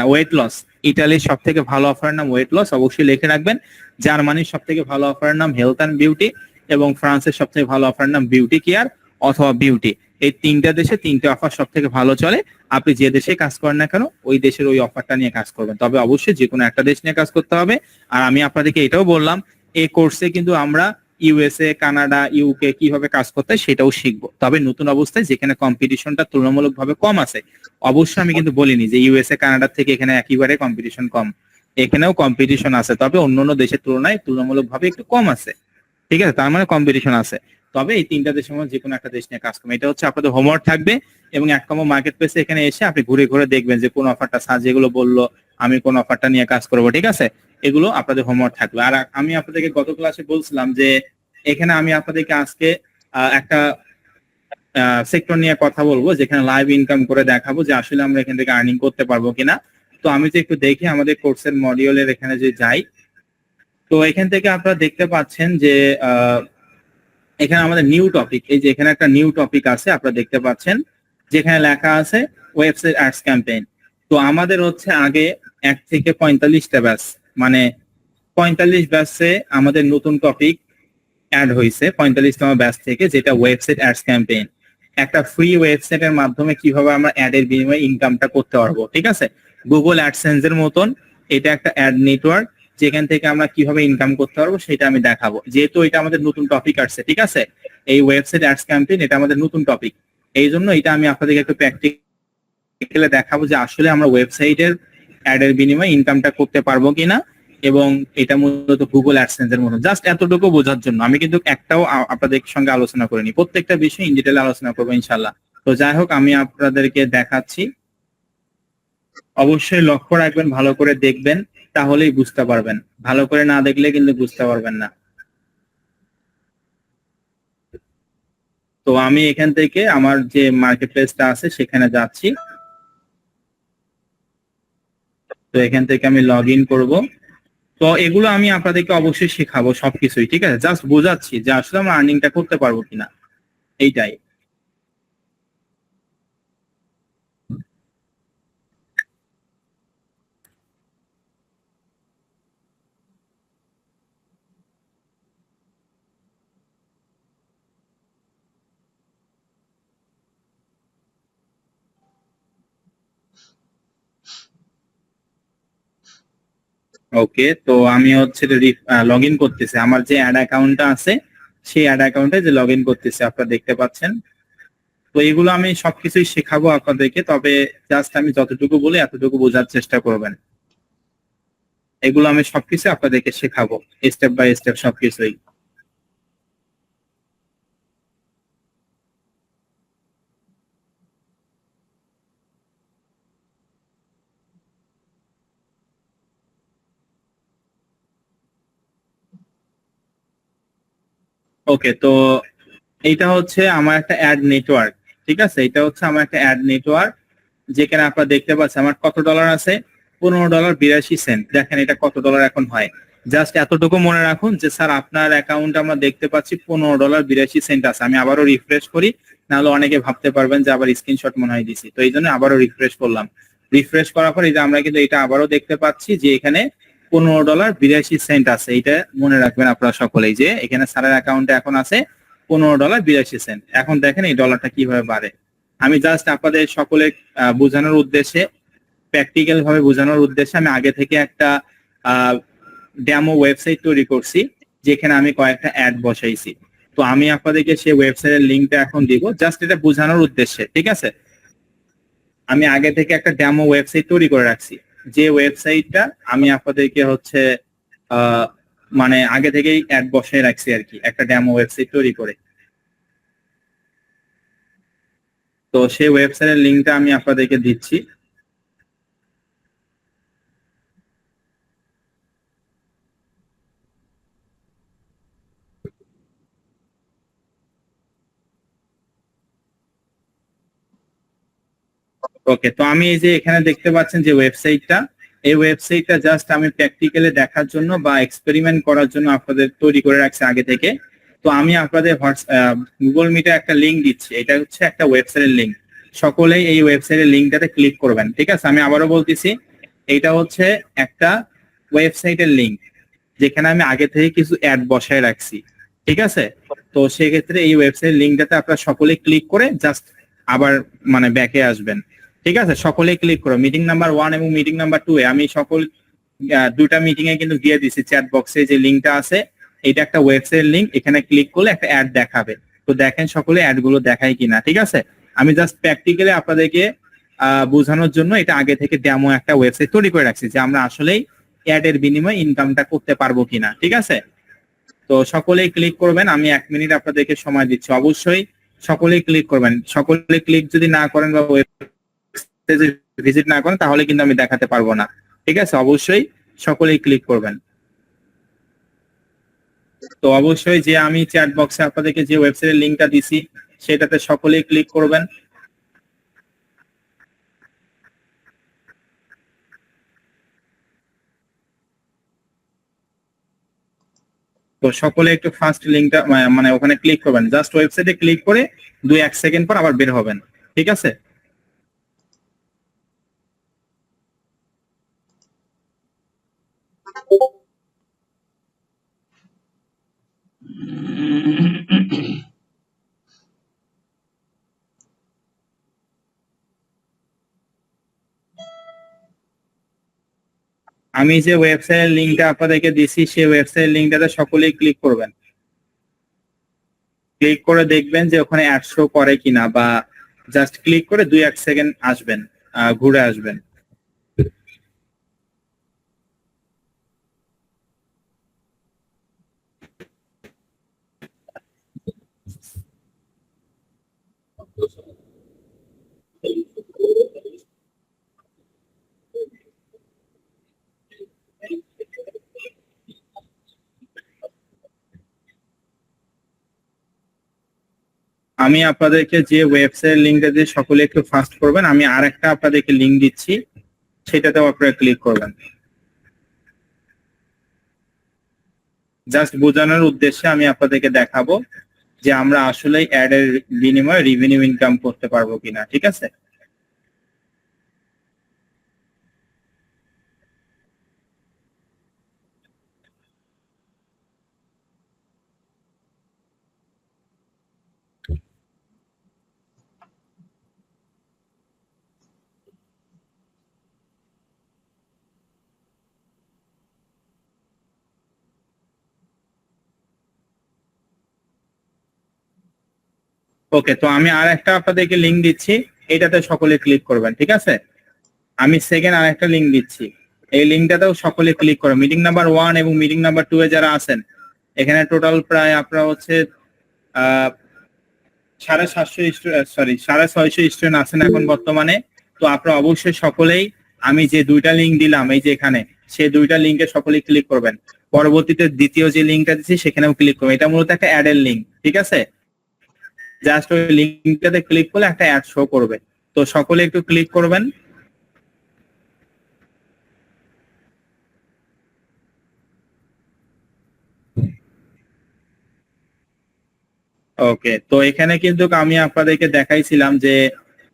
ওয়েট লস, ইটালির সব থেকে ভালো অফারের নাম ওয়েট লস, অবশ্যই লিখে রাখবেন। জার্মানির সব থেকে ভালো অফারের নাম হেলথ অ্যান্ড বিউটি, এবং ফ্রান্সের সব থেকে ভালো অফারের নাম বিউটি কেয়ার অথবা বিউটি। এই 3টা দেশে 3টে অফার সব থেকে ভালো চলে। আপনি যে দেশে কাজ করেন না কেন ওই দেশের ওই অফারটা নিয়ে কাজ করবেন, তবে অবশ্যই যে কোনো একটা দেশ নিয়ে কাজ করতে হবে। আর আমি আপনাদেরকে এটাও বললাম, এই কোর্সে কিন্তু আমরা ইউএসএ, কানাডা, ইউকে কিভাবে কাজ করতে হয় সেটাও শিখবো, তবে নতুন অবস্থায় যেখানে কম্পিটিশনটা তুলনামূলকভাবে কম আছে। অবশ্যই আমি কিন্তু বলিনি যে ইউএসএ, কানাডার থেকে এখানে একেবারে কম্পিটিশন কম, এখানেও কম্পিটিশন আছে, তবে অন্যান্য দেশের তুলনায় তুলনামূলকভাবে একটু কম আছে। ঠিক আছে, তার মানে কম্পিটিশন আছে। তবে এই 3টা দেশের মধ্যে যে কোনো একটা দেশ নিয়ে কাজ করবেন, এটা হচ্ছে আপনাদের হোমওয়ার্ক থাকবে। এবং অ্যাডকম্বো মার্কেট প্লেসে এখানে এসে আপনি ঘুরে ঘুরে দেখবেন যে কোন অফারটা যেগুলো বললো আমি কোন অফারটা নিয়ে কাজ করবো। ঠিক আছে, এগুলো আপনাদের হোমওয়ার্ক থাকবে। আর আমি আপনাদেরকে গত ক্লাসে বলছিলাম যে এখানে আমি আপনাদেরকে আজকে একটা সেক্টর নিয়ে কথা বলবো, যেখানে লাইভ ইনকাম করে দেখাবো যে আসলে আমরা এখান থেকে আর্নিং করতে পারবো কিনা। তো আমি যে একটু দেখি আমাদের কোর্সের মডিউলের এখানে যে যাই, তো এখান থেকে আপনারা দেখতে পাচ্ছেন যে এখানে আমাদের নিউ টপিক, এই যে এখানে একটা নিউ টপিক আছে আপনারা দেখতে পাচ্ছেন, যেখানে লেখা আছে ওয়েবসাইট অ্যাডস ক্যাম্পেইন। তো আমাদের হচ্ছে আগে 1 থেকে 45টা ব্যাচ, মানে 45 ব্যাচে আমাদের নতুন টপিক অ্যাড হয়েছে 45তম ব্যাচ থেকে, যেটা ওয়েবসাইট অ্যাডস ক্যাম্পেইন। একটা ফ্রি ওয়েবসাইটের মাধ্যমে কিভাবে আমরা অ্যাডের বিনিময়ে ইনকামটা করতে পারবো। ঠিক আছে, গুগল অ্যাডসেন্স এর মতন এটা একটা অ্যাড নেটওয়ার্ক, যেখান থেকে আমরা কিভাবে ইনকাম করতে পারবো সেটা আমি দেখাবো, যেহেতু এটা আমাদের নতুন টপিক আসছে। ঠিক আছে, এই ওয়েবসাইট অ্যাডস ক্যাম্পেইন এটা আমাদের নতুন টপিক, এই জন্য এটা আমি আপনাদেরকে একটু প্র্যাকটিক্যালি দেখাবো যে আসলে আমরা ওয়েবসাইটের অ্যাডের বিনিময়ে ইনকামটা করতে পারবো কিনা। এবং এটা মূলত গুগল অ্যাডসেন্স এর মতো, জাস্ট এতটুকু বোঝার জন্য। আমি কিন্তু একটাও আপনাদের সঙ্গে আলোচনা করিনি, প্রত্যেকটা বিষয় ইন ডিটেইলে আলোচনা করবো ইনশাল্লাহ। তো যাই হোক, আমি আপনাদেরকে দেখাচ্ছি, অবশ্যই লক্ষ্য রাখবেন, ভালো করে দেখবেন, তাহলেই বুঝতে পারবেন। ভালো করে না দেখলে কিন্তু বুঝতে পারবেন না। তো আমি এখান থেকে আমার যে মার্কেট প্লেসটা আছে সেখানে যাচ্ছি। তো এখান থেকে আমি লগ ইন করবো। তো এগুলো আমি আপনাদেরকে অবশ্যই শেখাবো সবকিছুই, ঠিক আছে? জাস্ট বোঝাচ্ছি যে আসলে আমরা আর্নিংটা করতে পারবো কিনা, এইটাই। ওকে, তো আমি হচ্ছে লগ ইন করতেছি আমার যে অ্যাড অ্যাকাউন্টটা আছে, সেই অ্যাড অ্যাকাউন্টে যে লগ ইন করতেছি আপনারা দেখতে পাচ্ছেন। তো এগুলো আমি সবকিছুই শেখাবো আপনাদেরকে, তবে জাস্ট আমি যতটুকু বলি এতটুকু বোঝার চেষ্টা করবেন। এগুলো আমি সবকিছু আপনাদেরকে শেখাবো, স্টেপ বাই স্টেপ সবকিছুই। ওকে, তো এইটা হচ্ছে আমার একটা অ্যাড নেটওয়ার্ক, ঠিক আছে? এটা হচ্ছে আমার একটা অ্যাড নেটওয়ার্ক, যেখানে আপনারা দেখতে পাচ্ছেন আমার কত ডলার আছে, $15.82। দেখেন এটা কত ডলার এখন হয়। জাস্ট এতটুকু মনে রাখুন যে স্যার আপনার অ্যাকাউন্ট আমরা দেখতে পাচ্ছি $15.82 আছে। আমি আবারও রিফ্রেশ করি, নাহলে অনেকে ভাবতে পারবেন যে আবার স্ক্রিনশট মনে হয় দিছি, তো এই জন্য আবারও রিফ্রেশ করলাম। রিফ্রেশ করার পর এই যে আমরা কিন্তু এটা আবারও দেখতে পাচ্ছি যে এখানে $15.82 আছে। এটা মনে রাখবেন আপনারা সকলেই, যে এখানে স্যারের অ্যাকাউন্টে এখন আছে $15.82। এখন দেখেন এই ডলারটা কিভাবে বাড়ে। আমি জাস্ট আপনাদের সকলে বোঝানোর উদ্দেশ্যে, প্র্যাকটিক্যাল ভাবে বোঝানোর উদ্দেশ্যে আমি আগে থেকে একটা ডেমো ওয়েবসাইট তৈরি করছি, যেখানে আমি কয়েকটা অ্যাড বসাইছি। তো আমি আপনাদেরকে সেই ওয়েবসাইটের লিঙ্কটা এখন দিব, জাস্ট এটা বোঝানোর উদ্দেশ্যে, ঠিক আছে? আমি আগে থেকে একটা ডেমো ওয়েবসাইট তৈরি করে রাখছি, যে ওয়েবসাইটটা আমি আপনাদেরকে হচ্ছে আহ, মানে আগে থেকেই অ্যাড বসায় রাখছি আর কি, একটা ডেমো ওয়েবসাইট তৈরি করে। তো সেই ওয়েবসাইটের লিঙ্কটা আমি আপনাদেরকে দিচ্ছি। ওকে, তো আমি এই যে এখানে দেখতে পাচ্ছেন যে ওয়েবসাইটটা, এই ওয়েবসাইটটা জাস্ট আমি প্র্যাকটিক্যালি দেখার জন্য বা এক্সপেরিমেন্ট করার জন্য আপনাদের তৈরি করে রাখছি আগে থেকে। তো আমি আপনাদের গুগল মিটে একটা লিঙ্ক দিচ্ছি, এটা হচ্ছে একটা ওয়েবসাইটের লিঙ্ক। সকলেই এই ওয়েবসাইটের লিঙ্কটাতে ক্লিক করবেন, ঠিক আছে? আমি আবারও বলতেছি, এইটা হচ্ছে একটা ওয়েবসাইটের লিঙ্ক, যেখানে আমি আগে থেকে কিছু অ্যাড বসায় রাখছি, ঠিক আছে? তো সেক্ষেত্রে এই ওয়েবসাইট লিঙ্কটাতে আপনারা সকলেই ক্লিক করে জাস্ট আবার মানে ব্যাকে আসবেন, ঠিক আছে? সকলেই ক্লিক করো মিটিং নাম্বার 1 এবং মিটিং নাম্বার 2 এ আমি সকল দুটা মিটিং এ কিন্তু দিয়ে দিছি চ্যাট বক্সে যে লিঙ্কটা আছে। এটা একটা ওয়েবসাইট লিঙ্ক, এখানে ক্লিক করলে একটা অ্যাড দেখাবে। তো দেখেন সকলে অ্যাড গুলো দেখায় কিনা, ঠিক আছে? আমি জাস্ট প্র্যাকটিক্যালি আপনাদেরকে বোঝানোর জন্য এটা আগে থেকে ডেমো একটা ওয়েবসাইট তৈরি করে রাখছি, যে আমরা আসলেই অ্যাড এর বিনিময়ে ইনকামটা করতে পারবো কিনা, ঠিক আছে? তো সকলেই ক্লিক করবেন, আমি 1 মিনিট আপনাদেরকে সময় দিচ্ছি, অবশ্যই সকলেই ক্লিক করবেন। সকলে ক্লিক যদি না করেন বা ওয়েবসাইটে ভিজিট না করেন তাহলে কিন্তু আমি দেখাতে পারবো না, ঠিক আছে? অবশ্যই সকলেই ক্লিক করবেন। তো অবশ্যই যে আমি চ্যাট বক্সে আপনাদেরকে যে ওয়েবসাইটের লিংকটা দিছি সেটাতে সকলেই ক্লিক করবেন। তো সকলে একটু ফার্স্ট লিংকটা মানে ওখানে ক্লিক করবেন, জাস্ট ওয়েবসাইটে ক্লিক করে 2-1 সেকেন্ড পর আবার বের হবেন, ঠিক আছে? আমি যে ওয়েবসাইটের লিংকটা আপনাদেরকে দিছি সেই ওয়েবসাইটের লিংকটাতে সকলেই ক্লিক করবেন। ক্লিক করে দেখবেন যে ওখানে অ্যাড শো করে কিনা, বা জাস্ট ক্লিক করে 2-1 সেকেন্ড আসবেন, ঘুরে আসবেন। আমি আপনাদেরকে যে ওয়েবসাইট লিঙ্কটা দিয়ে সকলে একটু ফাস্ট করবেন, আমি আরেকটা আপনাদেরকে লিঙ্ক দিচ্ছি, সেটাতেও আপনারা ক্লিক করবেন। জাস্ট বোঝানোর উদ্দেশ্যে আমি আপনাদেরকে দেখাবো যে আমরা আসলে অ্যাড এর বিনিময়ে রেভিনিউ ইনকাম করতে পারবো কিনা, ঠিক আছে? ওকে, তো আমি আর একটা আপনাদেরকে লিঙ্ক দিচ্ছি, এটাতে সকলে ক্লিক করবেন, ঠিক আছে? আমি সেকেন্ড আর একটা লিঙ্ক দিচ্ছি, এই লিঙ্কটাতেও সকলে ক্লিক করবেন। মিটিং নাম্বার 1 এবং মিটিং নাম্বার 2 এ যারা আছেন, এখানে টোটাল প্রায় আপনারা হচ্ছে 650 স্টুডেন্ট আছেন এখন বর্তমানে। তো আপনারা অবশ্যই সকলেই আমি যে দুইটা লিঙ্ক দিলাম এই যে এখানে, সেই দুইটা লিঙ্কে সকলেই ক্লিক করবেন। পরবর্তীতে দ্বিতীয় যে লিঙ্কটা দিচ্ছি সেখানেও ক্লিক করবেন। এটা মূলত একটা অ্যাড এর লিঙ্ক, ঠিক আছে? জাস্ট ওই লিঙ্কটাতে ক্লিক করলে একটা অ্যাড শো করবে, তো সকলে একটু ক্লিক করবেন। ওকে, তো এখানে কিন্তু আমি আপনাদেরকে দেখাইছিলাম যে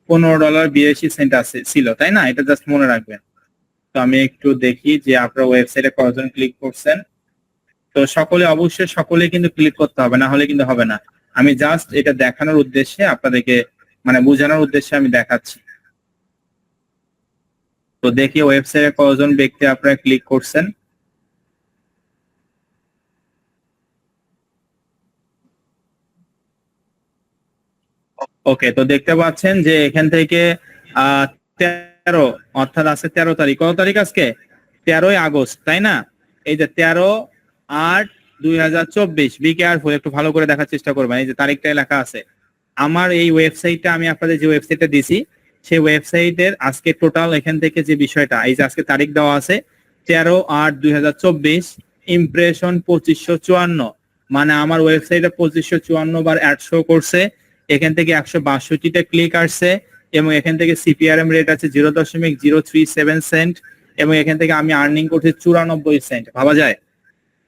$15.82 আছে ছিল, তাই না? এটা জাস্ট মনে রাখবেন। তো আমি একটু দেখি যে আপনার ওয়েবসাইটে কতজন ক্লিক করছেন। তো সকলে অবশ্যই সকলে কিন্তু ক্লিক করতে হবে, না হলে কিন্তু হবে না। আমি জাস্ট এটা দেখানোর উদ্দেশ্যে আপনাদেরকে মানে বোঝানোর উদ্দেশ্যে আমি দেখাচ্ছি। তো দেখি ওয়েবসাইটে কতজন ব্যক্তি আপনারা ক্লিক করছেন। ওকে, তো দেখতে পাচ্ছেন যে এখান থেকে 13, অর্থাৎ আছে 13 তারিখ। কত তারিখ আজকে? 13ই আগস্ট, তাই না? এই যে 13/8/2024। বি কেয়ারফুল, একটু ভালো করে দেখার চেষ্টা করবেন, এই যে তারিখটাই লেখা আছে। আমার এই ওয়েবসাইটটা আমি আপনাদের যে ওয়েবসাইটটা দিছি, সেই ওয়েবসাইটের আজকে টোটাল এখান থেকে যে বিষয়টা, এই যে আজকে তারিখ দেওয়া আছে 13/8/2024, ইমপ্রেশন 2554। মানে আমার ওয়েবসাইটে 2554 বার অ্যাড শো করছে, এখান থেকে 162টা ক্লিক আসছে, এবং এখান থেকে সিপিআরএম রেট আছে 0.037 সেন্ট, এবং এখান থেকে আমি আর্নিং করছি 94 সেন্ট। ভাবা যায়?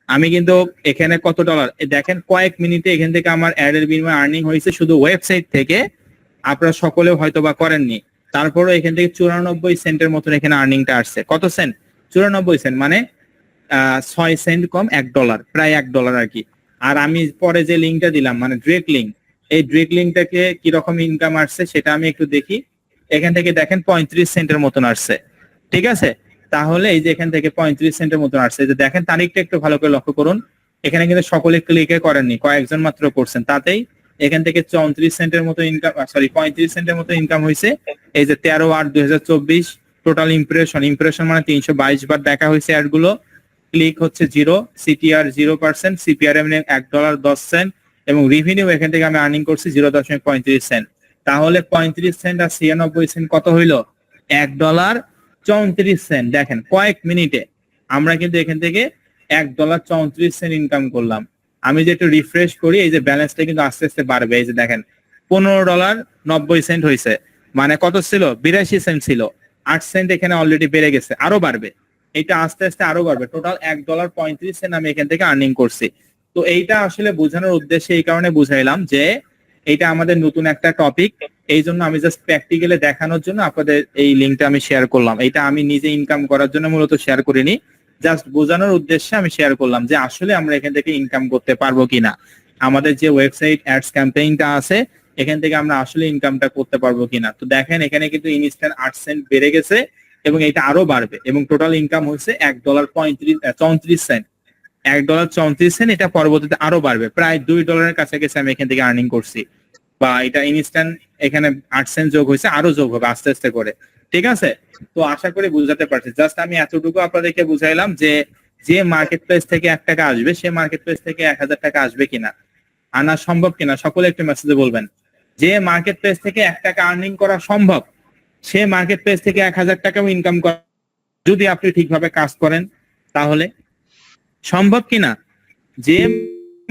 আমি কিন্তু এখানে কত ডলার দেখেন, কয়েক মিনিটে এখান থেকে আমার অ্যাড এর বিনিময়ে আর্নিং হয়েছে শুধু ওয়েবসাইট থেকে। আপনারা সকলেও হয়তো বা করেননি, তারপরও এখান থেকে 94 সেন্টের মতন এখানে আর্নিংটা আসছে। কত সেন্ট? 94 সেন্ট, মানে 6 সেন্ট কম $1, প্রায় $1 আর কি। আর আমি পরে যে লিঙ্কটা দিলাম মানে ডিরেক্ট লিঙ্ক, এই ডিরেক্ট লিঙ্কটাকে কিরকম ইনকাম আসছে সেটা আমি একটু দেখি। এখান থেকে দেখেন 35 সেন্টের মতন আসছে, ঠিক আছে? তাহলে এই যে এখান থেকে 35 সেন্টের মতন আসছে, যে দেখেন তারিখটা একটু ভালো করে লক্ষ্য করুন। এখানে কিন্তু সকলে ক্লিকে করেননি, কয়েকজন মাত্র করছেন, তাতেই এখান থেকে 34 সেন্টের মতো ইনকাম, সরি 35 সেন্টের মতো ইনকাম হয়েছে। এই যে 13/8/2024, টোটাল ইমপ্রেশন মানে 322 বার দেখা হয়েছে অ্যাড গুলো, ক্লিক হচ্ছে 0, সিটিআর 0%, সিপিআরএম $1.10, এবং রেভিনিউ এখান থেকে আমি আর্নিং করছি 0.35 সেন্ট। তাহলে 35 সেন্ট আর 96 সেন্ট কত হইলো? $1.34। দেখেন কয়েক মিনিটে আমরা কিন্তু এখান থেকে $1.34 ইনকাম করলাম। আমি যে একটু রিফ্রেশ করি, এই যে ব্যালেন্সটা কিন্তু আস্তে আস্তে বাড়বে। এই যে দেখেন $15.90 হয়েছে, মানে কত ছিল? 82 সেন্ট ছিল, 8 সেন্ট এখানে অলরেডি বেড়ে গেছে, আরো বাড়বে। এটা আস্তে আস্তে আরো বাড়বে। টোটাল $1.35 আমি এখান থেকে আর্নিং করছি। তো এইটা আসলে বোঝানোর উদ্দেশ্যে এই কারণে বুঝাইলাম যে এটা আমাদের নতুন একটা টপিক, এই জন্য আমি জাস্ট প্র্যাকটিক্যালি দেখানোর জন্য আপনাদের এই লিঙ্কটা আমি শেয়ার করলাম। এটা আমি নিজে ইনকাম করার জন্য মূলত শেয়ার করিনি, জাস্ট বোঝানোর উদ্দেশ্যে আমি শেয়ার করলাম যে আসলে আমরা এখান থেকে ইনকাম করতে পারবো কিনা। আমাদের যে ওয়েবসাইট অ্যাডস ক্যাম্পেইনটা আছে, এখান থেকে আমরা আসলে ইনকামটা করতে পারবো কিনা। তো দেখেন এখানে কিন্তু ইনস্ট্যান্ট 8 সেন্ট বেড়ে গেছে, এবং এটা আরো বাড়বে, এবং টোটাল ইনকাম হচ্ছে $1.34। $1.34, এটা পরবর্তীতে আরো বাড়বে, প্রায় $2 কাছাকাছি আমি এখান থেকে আর্নিং করছি। বা এটা ইনস্ট্যান্ট এখানে 8 সেন্ট যোগ হয়েছে, আরো যোগ হবে আস্তে আস্তে করে, ঠিক আছে? তো আশা করি বুঝাতে পারছি। জাস্ট আমি এতটুকু আপনাদেরকে বুঝাইলাম যে যে মার্কেট প্লেস থেকে $1 আসবে, সে মার্কেট প্লেস থেকে $1000 আসবে কিনা, আনা সম্ভব কিনা, সকলে একটু মেসেজে বলবেন। যে মার্কেট প্লেস থেকে $1 আর্নিং করা সম্ভব, সে মার্কেট প্লেস থেকে $1000 ইনকাম করা, যদি আপনি ঠিকভাবে কাজ করেন, তাহলে সম্ভব কিনা? যে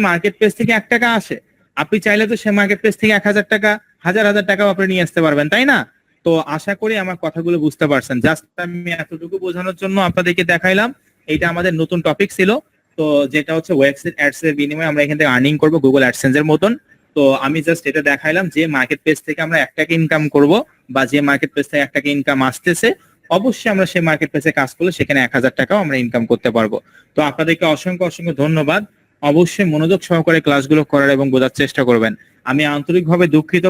মার্কেট প্লেস থেকে $1 আসে, আপনি চাইলে তো সে মার্কেট প্লেস থেকে 1,000 টাকা, হাজার হাজার টাকাও আপনি নিয়ে আসতে পারবেন, তাই না? তো আশা করি আমার কথাগুলো বুঝতে পারছেন। জাস্ট আমি এতটুকু বোঝানোর জন্য আপনাদেরকে দেখাইলাম। এইটা আমাদের নতুন টপিক ছিল। তো যেটা হচ্ছে ওয়েবসাইট অ্যাডস এর বিনিময়ে আমরা এখান থেকে আর্নিং করবো গুগল অ্যাডসেন্স এর মতন। তো আমি জাস্ট এটা দেখাইলাম যে মার্কেট প্লেস থেকে আমরা 1 টাকা ইনকাম করব, বা যে মার্কেট প্লেস থেকে 1 টাকা ইনকাম আসতেছে, অবশ্যই আমরা সেই মার্কেট প্লেসে কাজ করলে সেখানে 1,000 টাকাও আমরা ইনকাম করতে পারবো। তো আপনাদেরকে অসংখ্য অসংখ্য ধন্যবাদ। অবশ্যই মনোযোগ সহকারে ক্লাসগুলো করার এবং বোঝার চেষ্টা করবেন। আমি আন্তরিকভাবে দুঃখিত